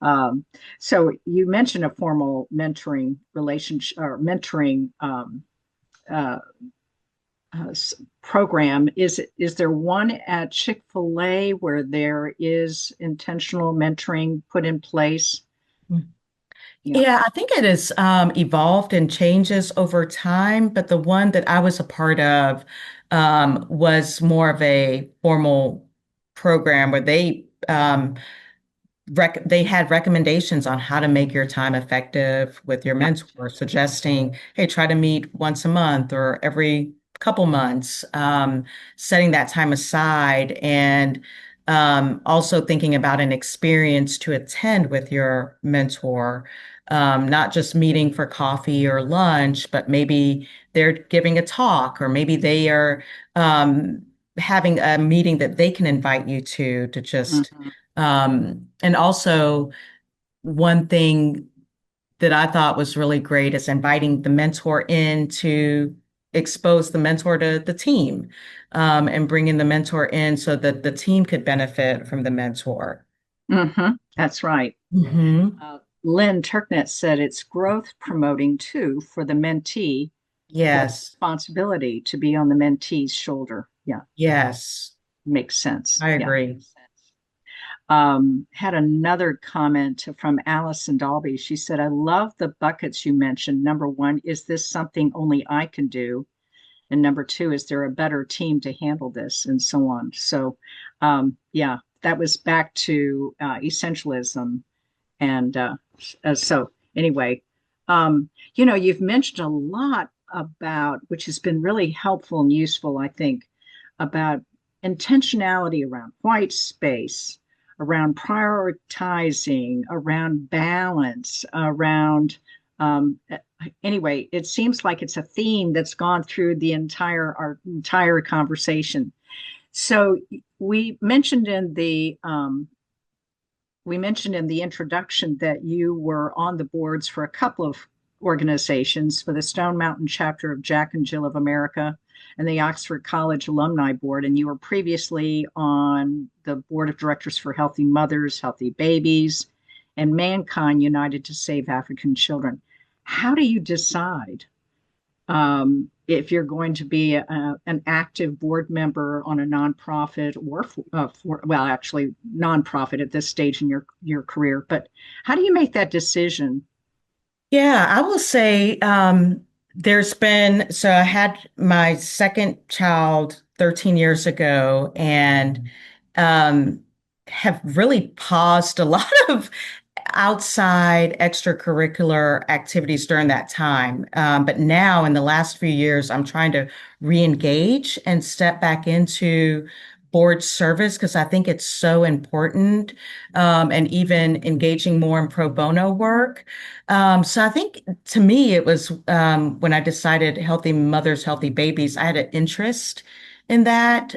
Um, so you mentioned a formal mentoring relationship or mentoring uh, program. Is there one at Chick-fil-A where there is intentional mentoring put in place? Yeah. Yeah, I think it has evolved and changes over time, but the one that I was a part of was more of a formal program where they had recommendations on how to make your time effective with your Yeah. mentor, suggesting, hey, try to meet once a month or every couple months, setting that time aside, and also thinking about an experience to attend with your mentor, not just meeting for coffee or lunch, but maybe they're giving a talk, or maybe they are having a meeting that they can invite you to just Mhm. and also, one thing that I thought was really great is inviting the mentor in to expose the mentor to the team, and bringing the mentor in so that the team could benefit from the mentor. That's right. Hmm. Lynn Turknett said it's growth promoting too for the mentee, less Yes, responsibility to be on the mentee's shoulder. Yeah, yes, makes sense. I Yeah, agree. makes sense. Had another comment from Allison Dalby. She said, I love the buckets you mentioned. Number one, is this something only I can do? And number two, is there a better team to handle this? And so on. So, yeah, that was back to essentialism. And so, anyway, you've mentioned a lot about, which has been really helpful and useful, I think, about intentionality around white space, around prioritizing, around balance, around, um, anyway, it seems like it's a theme that's gone through our entire conversation. So we mentioned in the introduction that you were on the boards for a couple of organizations, for the Stone Mountain chapter of Jack and Jill of America and the Oxford College Alumni Board. And you were previously on the board of directors for Healthy Mothers, Healthy Babies, and Mankind United to Save African Children. How do you decide if you're going to be an active board member on a nonprofit or well, actually nonprofit at this stage in your career? But how do you make that decision? Yeah, I will say so I had my second child 13 years ago, and um, have really paused a lot of outside extracurricular activities during that time. But now, in the last few years, I'm trying to re-engage and step back into board service because I think it's so important, and even engaging more in pro bono work. So I think to me, it was when I decided Healthy Mothers, Healthy Babies, I had an interest in that,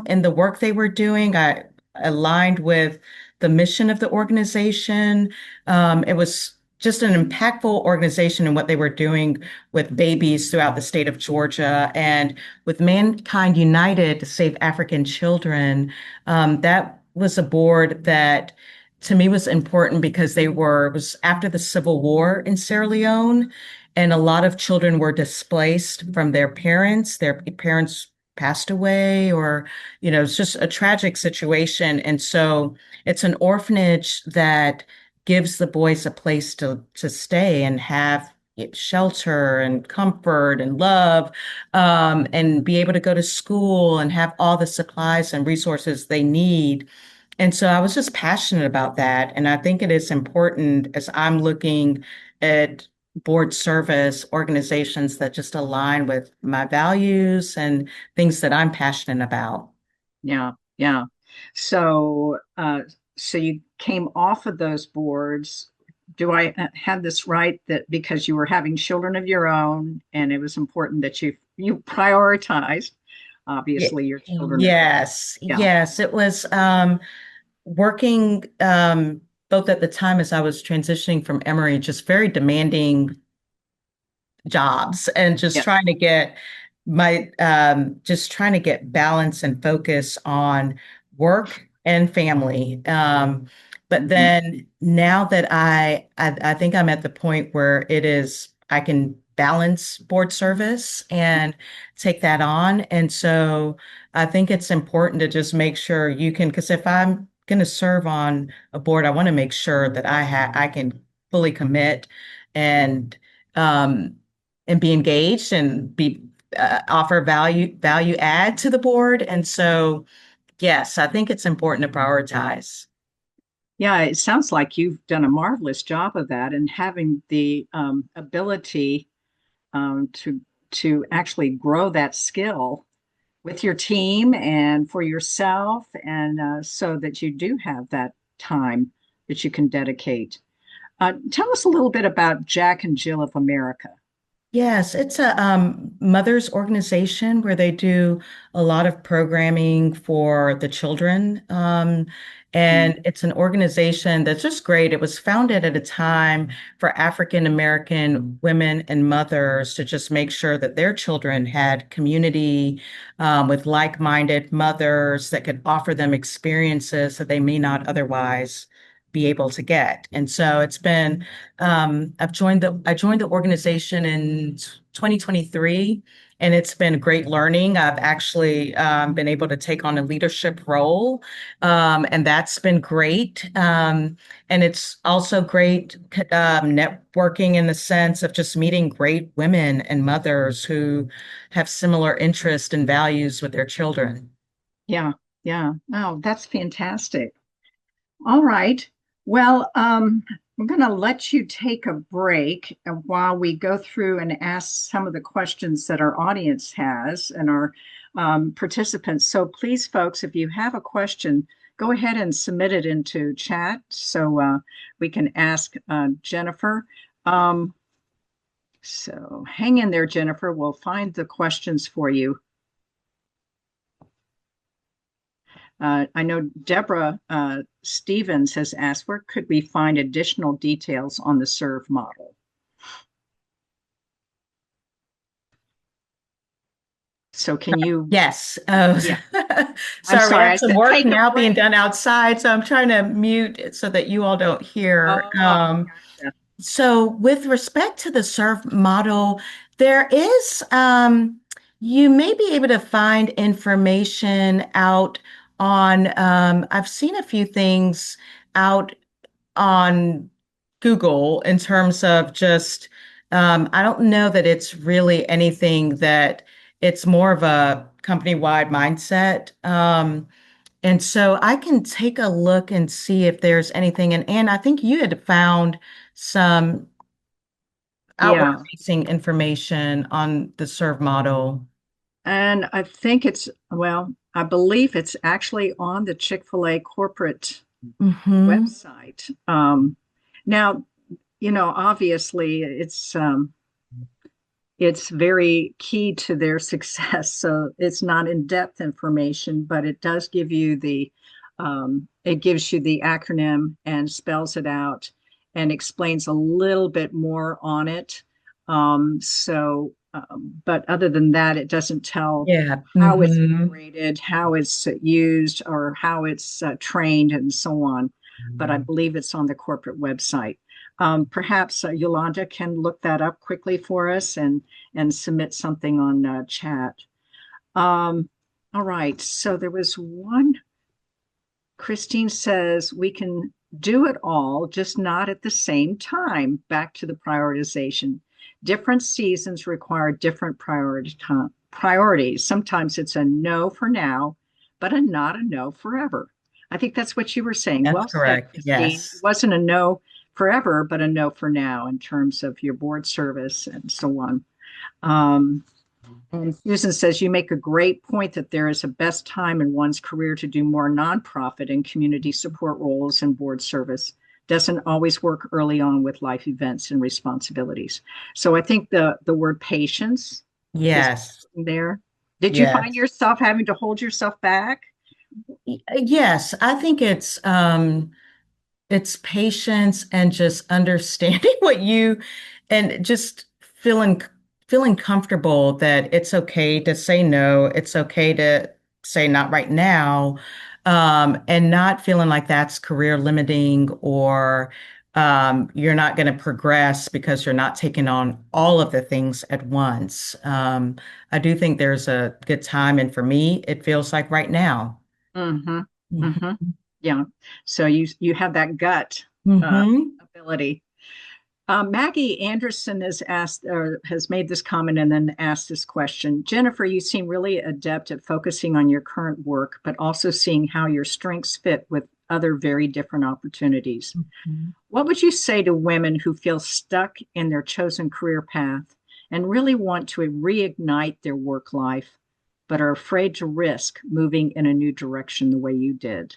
in the work they were doing. I aligned with the mission of the organization. It was just an impactful organization in what they were doing with babies throughout the state of Georgia, and with Mankind United to Save African Children. That was a board that to me was important because it was after the Civil War in Sierra Leone, and a lot of children were displaced from their parents. Their parents passed away, or, it's just a tragic situation. And so it's an orphanage that gives the boys a place to stay and have shelter and comfort and love, and be able to go to school and have all the supplies and resources they need. And so I was just passionate about that. And I think it is important as I'm looking at board service organizations that just align with my values and things that I'm passionate about. Yeah, yeah. So, so you came off of those boards. Do I have this right that because you were having children of your own and it was important that you prioritized Obviously, your children are, Yes, yeah, yes. It was working both at the time as I was transitioning from Emory, just very demanding jobs and just yes. trying to get just trying to get balance and focus on work and family. But Mhm. then now that I think I'm at the point where I can balance board service and take that on. And so I think it's important to just make sure you can, because if I'm going to serve on a board, I want to make sure that I can fully commit and um, be engaged and be offer value add to the board. And so, yes, I think it's important to prioritize. Yeah, it sounds like you've done a marvelous job of that and having the ability to actually grow that skill with your team and for yourself, and so that you do have that time that you can dedicate. Tell us a little bit about Jack and Jill of America. Yes, it's a mother's organization where they do a lot of programming for the children. Mm. And it's an organization that's just great. It was founded at a time for African American women and mothers to just make sure that their children had community with like-minded mothers that could offer them experiences that they may not otherwise be able to get. And so it's been I joined the organization in 2023, and it's been great learning. I've actually been able to take on a leadership role, and that's been great. And it's also great networking in the sense of just meeting great women and mothers who have similar interests and values with their children. Yeah, yeah. Oh, that's fantastic. All right. Well, I'm going to let you take a break while we go through and ask some of the questions that our audience has and our participants. So please, folks, if you have a question, go ahead and submit it into chat so we can ask Jennifer. Um, so hang in there, Jennifer. We'll find the questions for you. I know Deborah Stevens has asked, where could we find additional details on the serve model? So can you, Yes. Oh, yeah, I'm sorry. We sorry, have I some said work take a now being break. done outside, so I'm trying to mute it so that you all don't hear. Oh, gotcha. So with respect to the serve model, there is you may be able to find information out on I've seen a few things out on Google in terms of just, I don't know that it's really anything that it's more of a company-wide mindset. And so I can take a look and see if there's anything. And I think you had found some outward Yeah. facing information on the serve model. And I think it's, well, I believe it's actually on the Chick-fil-A corporate Hmm. website. Now, obviously it's very key to their success. So it's not in-depth information, but it does give you it gives you the acronym and spells it out and explains a little bit more on it. But other than that, it doesn't tell Yeah. how it's Hmm. integrated, how it's used, or how it's trained, and so on. But I believe it's on the corporate website. Perhaps Yolanda can look that up quickly for us and submit something on chat. Um, all right. So there was one. Christine says we can do it all, just not at the same time. Back to the prioritization. Different seasons require different priorities. Sometimes it's a no for now, but not a no forever. I think that's what you were saying. That's Well said, correct. Christine. It Yes. wasn't a no forever, but a no for now in terms of your board service and so on. Um, and Susan says, you make a great point that there is a best time in one's career to do more nonprofit and community support roles and board service. Doesn't always work early on with life events and responsibilities. So I think the word patience is Yes. there. Did you find Yes. yourself having to hold yourself back? Yes, I think it's patience and just understanding what you and just feeling comfortable that it's okay to say no, it's okay to say not right now, and not feeling like that's career limiting or you're not going to progress because you're not taking on all of the things at once. I do think there's a good time, and for me, it feels like right now. Mm-hmm. Mm-hmm. Mhm. Yeah. So you have that gut uh, Mhm. ability. Maggie Anderson has asked or has made this comment and then asked this question. Jennifer, you seem really adept at focusing on your current work, but also seeing how your strengths fit with other very different opportunities. Mhm. What would you say to women who feel stuck in their chosen career path and really want to reignite their work life, but are afraid to risk moving in a new direction the way you did?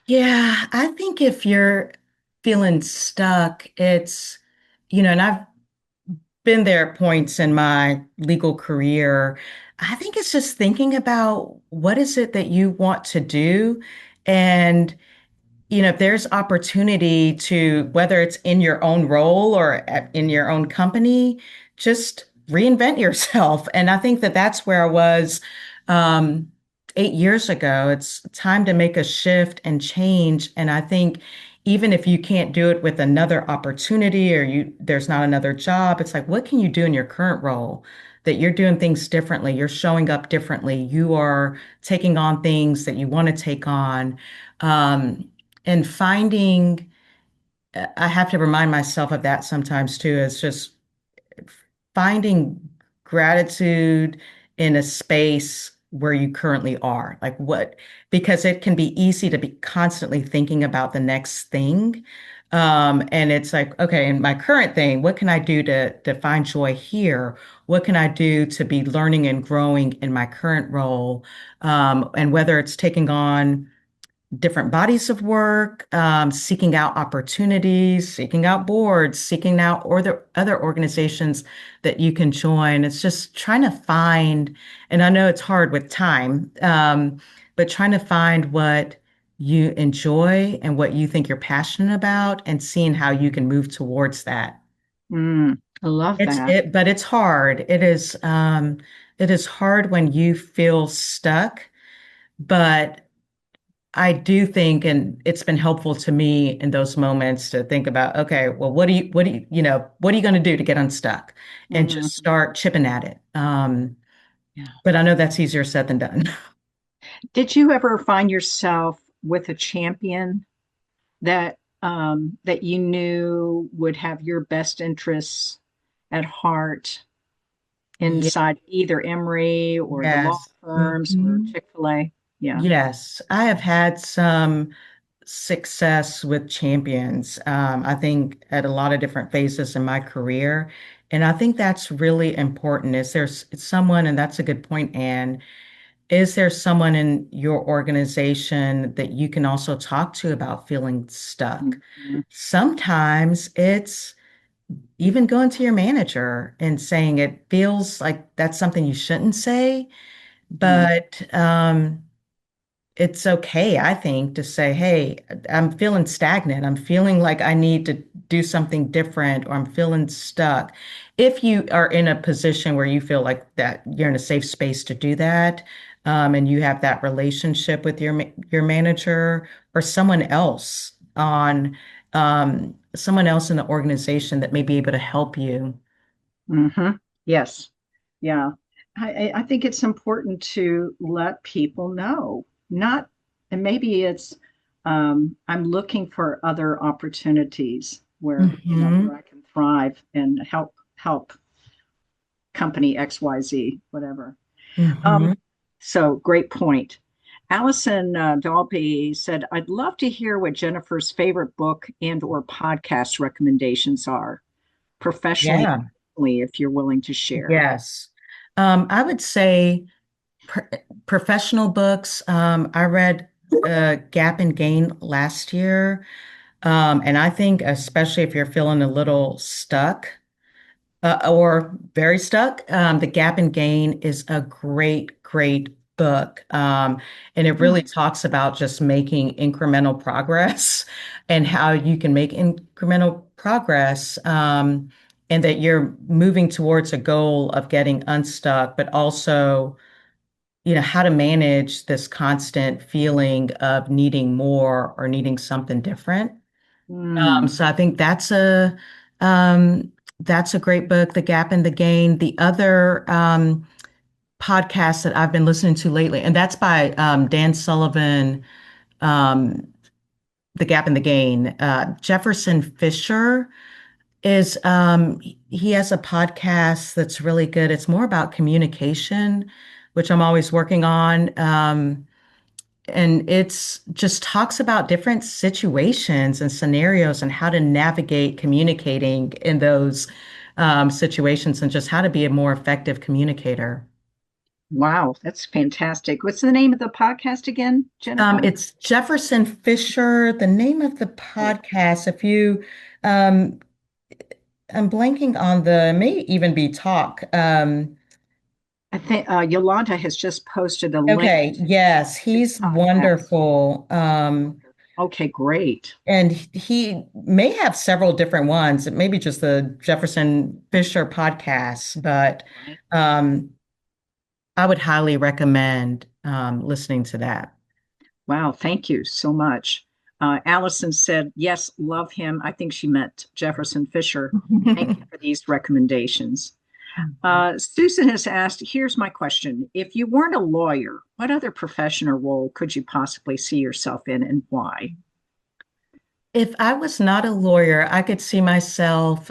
Yeah, I think if you're feeling stuck, and I've been there at points in my legal career. I think it's just thinking about what is it that you want to do and if there's opportunity to, whether it's in your own role or in your own company, just reinvent yourself. And I think that that's where I was um, 8 years ago. It's time to make a shift and change. And I think even if you can't do it with another opportunity or there's not another job, it's like, what can you do in your current role? That you're doing things differently, you're showing up differently, you are taking on things that you want to take on. Um, and finding, I have to remind myself of that sometimes too, is just finding gratitude in a space where you currently are. Like what, because it can be easy to be constantly thinking about the next thing. And it's like, okay, in my current thing, what can I do to find joy here? What can I do to be learning and growing in my current role? And whether it's taking on different bodies of work, seeking out opportunities, seeking out boards, seeking out or the other organizations that you can join. It's just trying to find, and I know it's hard with time, but trying to find what you enjoy and what you think you're passionate about and seeing how you can move towards that. I love It's that. it, but it's hard. It is hard when you feel stuck, but I do think, and it's been helpful to me in those moments to think about, okay, well, what are you going to do to get unstuck and just Mhm. start chipping at it. Yeah. But I know that's easier said than done. Did you ever find yourself with a champion that you knew would have your best interests at heart Ye- inside either Emory or the law Yes. firms or Mhm. Chick-fil-A? Yeah. Yes. I have had some success with champions. I think at a lot of different phases in my career. And I think that's really important. Is there's someone, and that's a good point, Anne. Is there someone in your organization that you can also talk to about feeling stuck? Mhm. Sometimes it's even going to your manager and saying it feels like that's something you shouldn't say, Mhm. but it's okay, I think, to say, hey, I'm feeling stagnant. I'm feeling like I need to do something different, or I'm feeling stuck. If you are in a position where you feel like that you're in a safe space to do that, and you have that relationship with your manager or someone else in the organization that may be able to help you. Hmm. Yes. Yeah. I think it's important to let people know, not, and maybe it's, I'm looking for other opportunities where Hmm. I can thrive and help company XYZ, whatever. Um, Hmm. so great point. Allison Dalby said, I'd love to hear what Jennifer's favorite book and or podcast recommendations are, professionally, Yeah. if you're willing to share. Yes. I would say pro professional books. I read Gap and Gain last year. And I think, especially if you're feeling a little stuck, or very stuck. The Gap and Gain is a great, great book. And it really Hmm. talks about just making incremental progress and how you can make incremental progress. And that you're moving towards a goal of getting unstuck, but also, how to manage this constant feeling of needing more or needing something different. Hmm. So I think that's a great book, The Gap and the Gain. The other podcast that I've been listening to lately, and that's by Dan Sullivan, um, The Gap and the Gain. Jefferson Fisher is he has a podcast that's really good. It's more about communication, which I'm always working on. And it's just talks about different situations and scenarios and how to navigate communicating in those situations and just how to be a more effective communicator. Wow, that's fantastic. What's the name of the podcast again, Jennifer? It's Jefferson Fisher. The name of the Oh, podcast, if you, um, I'm blanking on the, may even be talk. I think Yolanda has just posted a link Okay, to yes, his he's podcast. wonderful. Okay, great. And he may have several different ones. It may be just the Jefferson Fisher podcast, but Right. um, I would highly recommend listening to that. Wow, thank you so much. Allison said, yes, love him. I think she meant Jefferson Fisher. Thank you for these recommendations. Susan has asked, here's my question. If you weren't a lawyer, what other profession or role could you possibly see yourself in and why? If I was not a lawyer, I could see myself.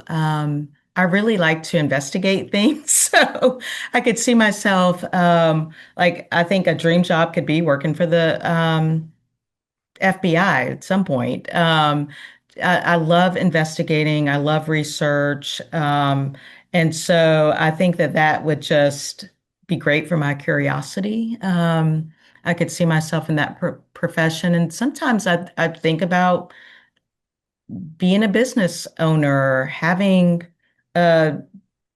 I really like to investigate things. So I could see myself, like, I think a dream job could be working for the FBI at some point. I love investigating. I love research. And so I think that that would just be great for my curiosity. I could see myself in that profession. And sometimes I think about being a business owner, having a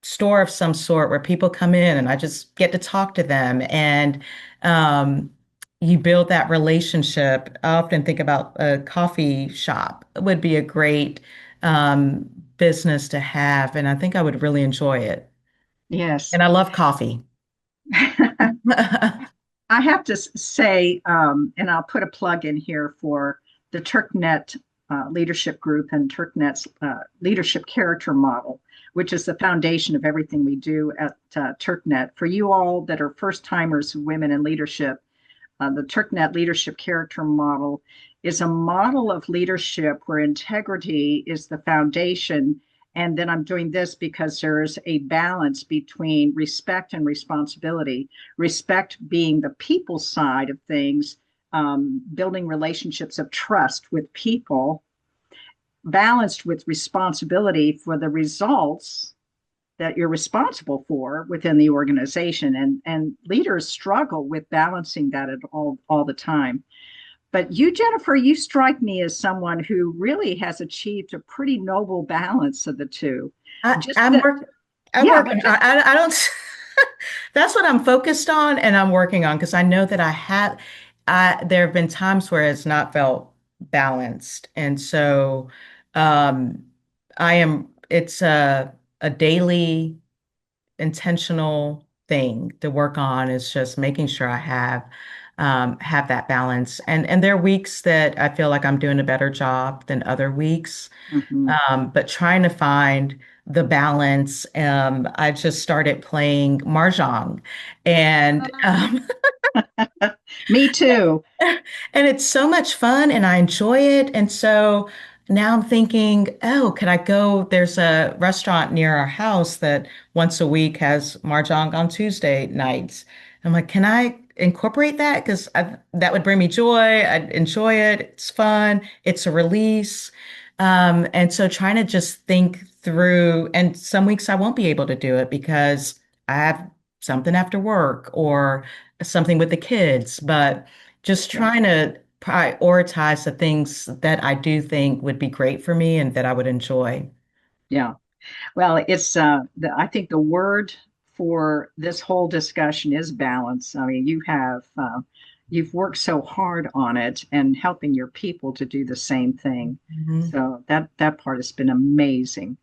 store of some sort where people come in and I just get to talk to them and um, you build that relationship. I often think about a coffee shop. It would be a great business to have, and I think I would really enjoy it. Yes. And I love coffee. I have to say, and I'll put a plug in here for the TurkNet leadership group and TurkNet's leadership character model, which is the foundation of everything we do at TurkNet. For you all that are first timers, women in leadership, the TurkNet leadership character model is a model of leadership where integrity is the foundation. And then I'm doing this because there's a balance between respect and responsibility. Respect being the people side of things, building relationships of trust with people, balanced with responsibility for the results that you're responsible for within the organization, and leaders struggle with balancing that at all the time. But you, Jennifer, you strike me as someone who really has achieved a pretty noble balance of the two. I, Just I'm that, work. I'm yeah, working. but just I don't. That's what I'm focused on, and I'm working on because I know that I have. There have been times where it's not felt balanced, and so um, I am. It's a daily intentional thing to work on. Is just making sure I have that balance, and there are weeks that I feel like I'm doing a better job than other weeks. mhm. But trying to find the balance. I just started playing Mahjong, and Me too. and it's so much fun, and I enjoy it. And so now I'm thinking, oh, could I go? There's a restaurant near our house that once a week has Mahjong on Tuesday nights. I'm like, can I incorporate that? Because that would bring me joy. I'd enjoy it. It's fun. It's a release. And so trying to just think through, and some weeks I won't be able to do it because I have something after work or something with the kids, but just Yeah, trying to prioritize the things that I do think would be great for me and that I would enjoy. yeah. Well, I think the word for this whole discussion is balance. I mean, you've worked so hard on it and helping your people to do the same thing. Mhm. So that part has been amazing.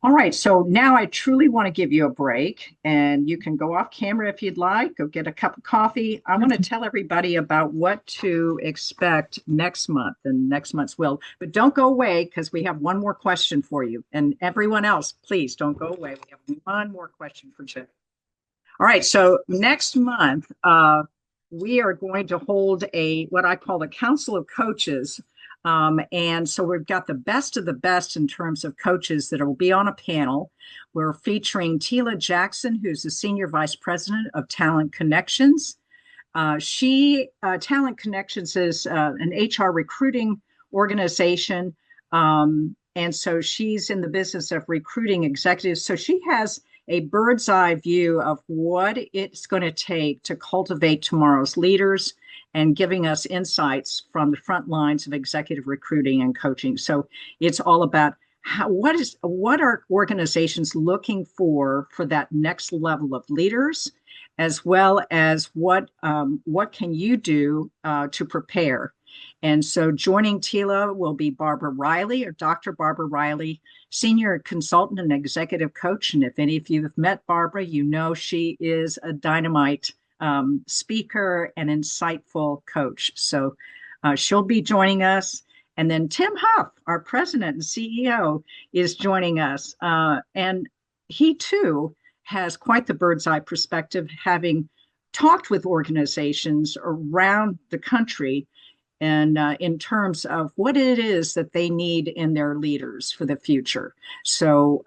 All right, so now I truly want to give you a break, and you can go off camera if you'd like, go get a cup of coffee. I want to tell everybody about what to expect next month and next month's will. But don't go away because we have one more question for you. And everyone else, please don't go away. We have one more question for Chick. All right, so next month, we are going to hold a what I call a council of coaches. And so we've got the best of the best in terms of coaches that will be on a panel. We're featuring Tila Jackson, who's the Senior Vice President of Talent Connections. Talent Connections is an HR recruiting organization. And so she's in the business of recruiting executives. So she has a bird's eye view of what it's going to take to cultivate tomorrow's leaders and giving us insights from the front lines of executive recruiting and coaching. So it's all about what are organizations looking for that next level of leaders, as well as what can you do to prepare. And so joining Tila will be Barbara Riley, or Dr. Barbara Riley, senior consultant and executive coach. And if any of you have met Barbara, you know she is a dynamite speaker and insightful coach. So she'll be joining us. And then Tim Huff, our president and CEO, is joining us. And he too has quite the bird's eye perspective, having talked with organizations around the country and in terms of what it is that they need in their leaders for the future. So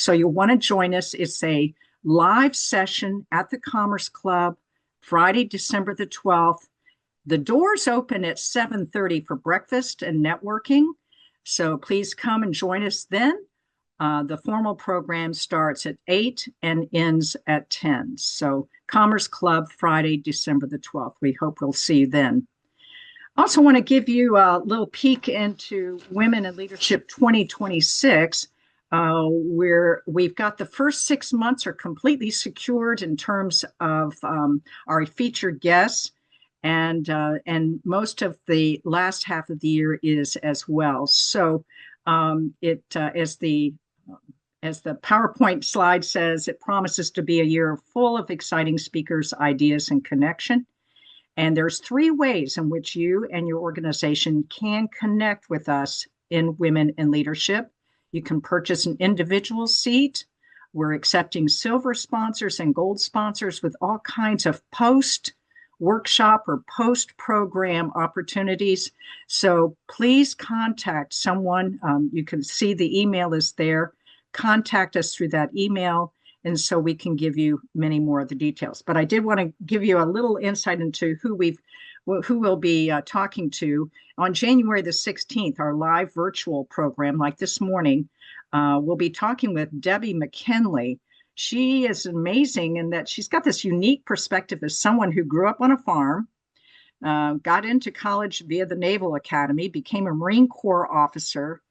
you'll want to join us. It's a live session at the Commerce Club, Friday, December the 12th. The doors open at 7:30 for breakfast and networking. So please come and join us then. The formal program starts at 8 and ends at 10. So Commerce Club, Friday, December the 12th. We hope we'll see you then. I also want to give you a little peek into Women in Leadership 2026, where we've got the first 6 months are completely secured in terms of our featured guests, and most of the last half of the year is as well. So it as the PowerPoint slide says, it promises to be a year full of exciting speakers, ideas, and connection. And there's 3 ways in which you and your organization can connect with us in Women in Leadership. You can purchase an individual seat. We're accepting silver sponsors and gold sponsors with all kinds of post workshop or post program opportunities. So please contact someone. You can see the email is there. Contact us through that email, and so we can give you many more of the details. But I did want to give you a little insight into who we'll be talking to on January the 16th, our live virtual program. Like this morning, we'll be talking with Debbie McKinley. She is amazing in that she's got this unique perspective as someone who grew up on a farm, got into college via the Naval Academy, became a Marine Corps officer,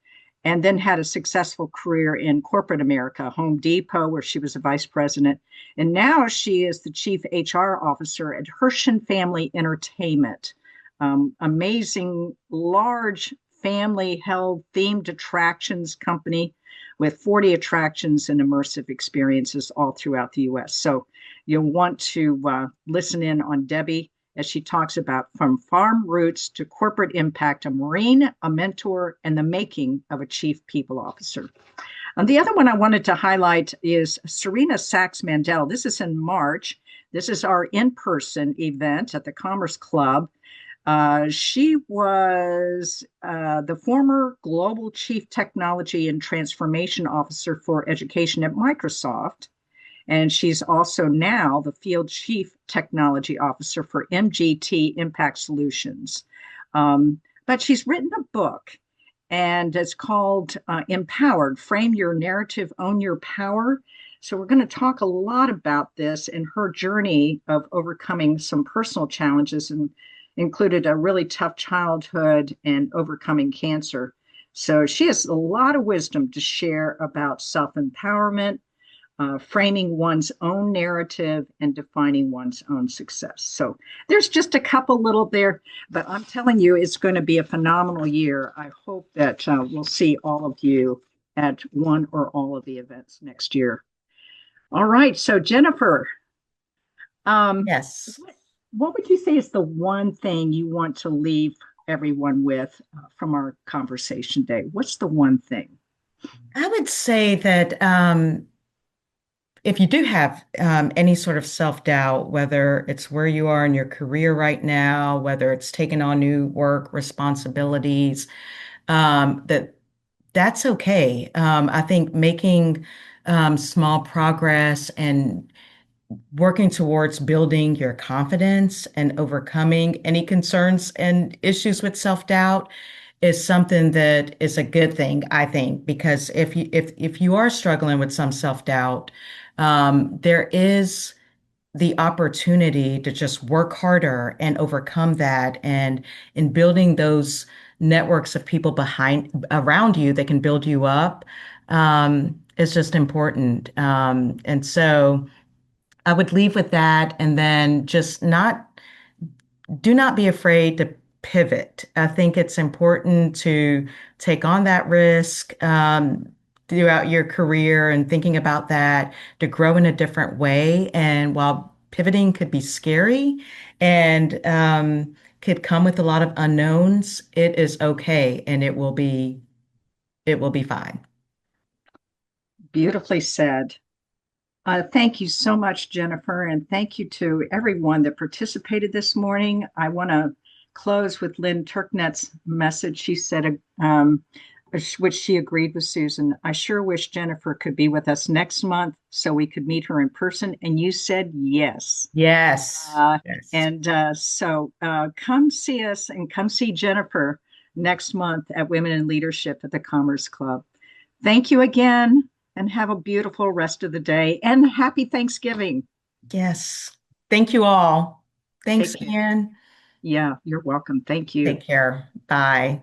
and then had a successful career in corporate America, Home Depot, where she was a vice president. And now she is the chief HR officer at Hershen Family Entertainment. Amazing, large family held themed attractions company with 40 attractions and immersive experiences all throughout the US. So you'll want to listen in on Debbie as she talks about from farm roots to corporate impact, a Marine, a mentor, and the making of a chief people officer. And the other one I wanted to highlight is Serena Sachs Mandel. This is in March. This is our in-person event at the Commerce Club. She was the former Global Chief Technology and Transformation Officer for Education at Microsoft. And she's also now the Field Chief Technology Officer for MGT Impact Solutions. But she's written a book, and it's called Empowered, Frame Your Narrative, Own Your Power. So we're going to talk a lot about this and her journey of overcoming some personal challenges, and included a really tough childhood and overcoming cancer. So she has a lot of wisdom to share about self-empowerment, framing one's own narrative, and defining one's own success. So there's just a couple little there, but I'm telling you, it's going to be a phenomenal year. I hope that we'll see all of you at one or all of the events next year. All right. So, Jennifer, um, Yes. what would you say is the one thing you want to leave everyone with from our conversation today? What's the one thing? I would say that if you do have any sort of self-doubt, whether it's where you are in your career right now, whether it's taking on new work responsibilities, that's okay. I think making small progress and working towards building your confidence and overcoming any concerns and issues with self-doubt is something that is a good thing, I think, because if you are struggling with some self-doubt, there is the opportunity to just work harder and overcome that, and in building those networks of people behind around you that can build you up is just important. And so I would leave with that, and then just not do not be afraid to pivot. I think it's important to take on that risk throughout your career and thinking about that to grow in a different way. And while pivoting could be scary and could come with a lot of unknowns, it is okay and it will be fine. Beautifully said. Thank you so much, Jennifer, and thank you to everyone that participated this morning. I want to close with Lynn Turknet's message. She said, which she agreed with Susan. I sure wish Jennifer could be with us next month so we could meet her in person. And you said yes. Yes. Uh, Yes. and come see us and come see Jennifer next month at Women in Leadership at the Commerce Club. Thank you again and have a beautiful rest of the day and happy Thanksgiving. Yes. Thank you all. Thanks, Take care. Ian. Yeah, you're welcome. Thank you. Take care. Bye.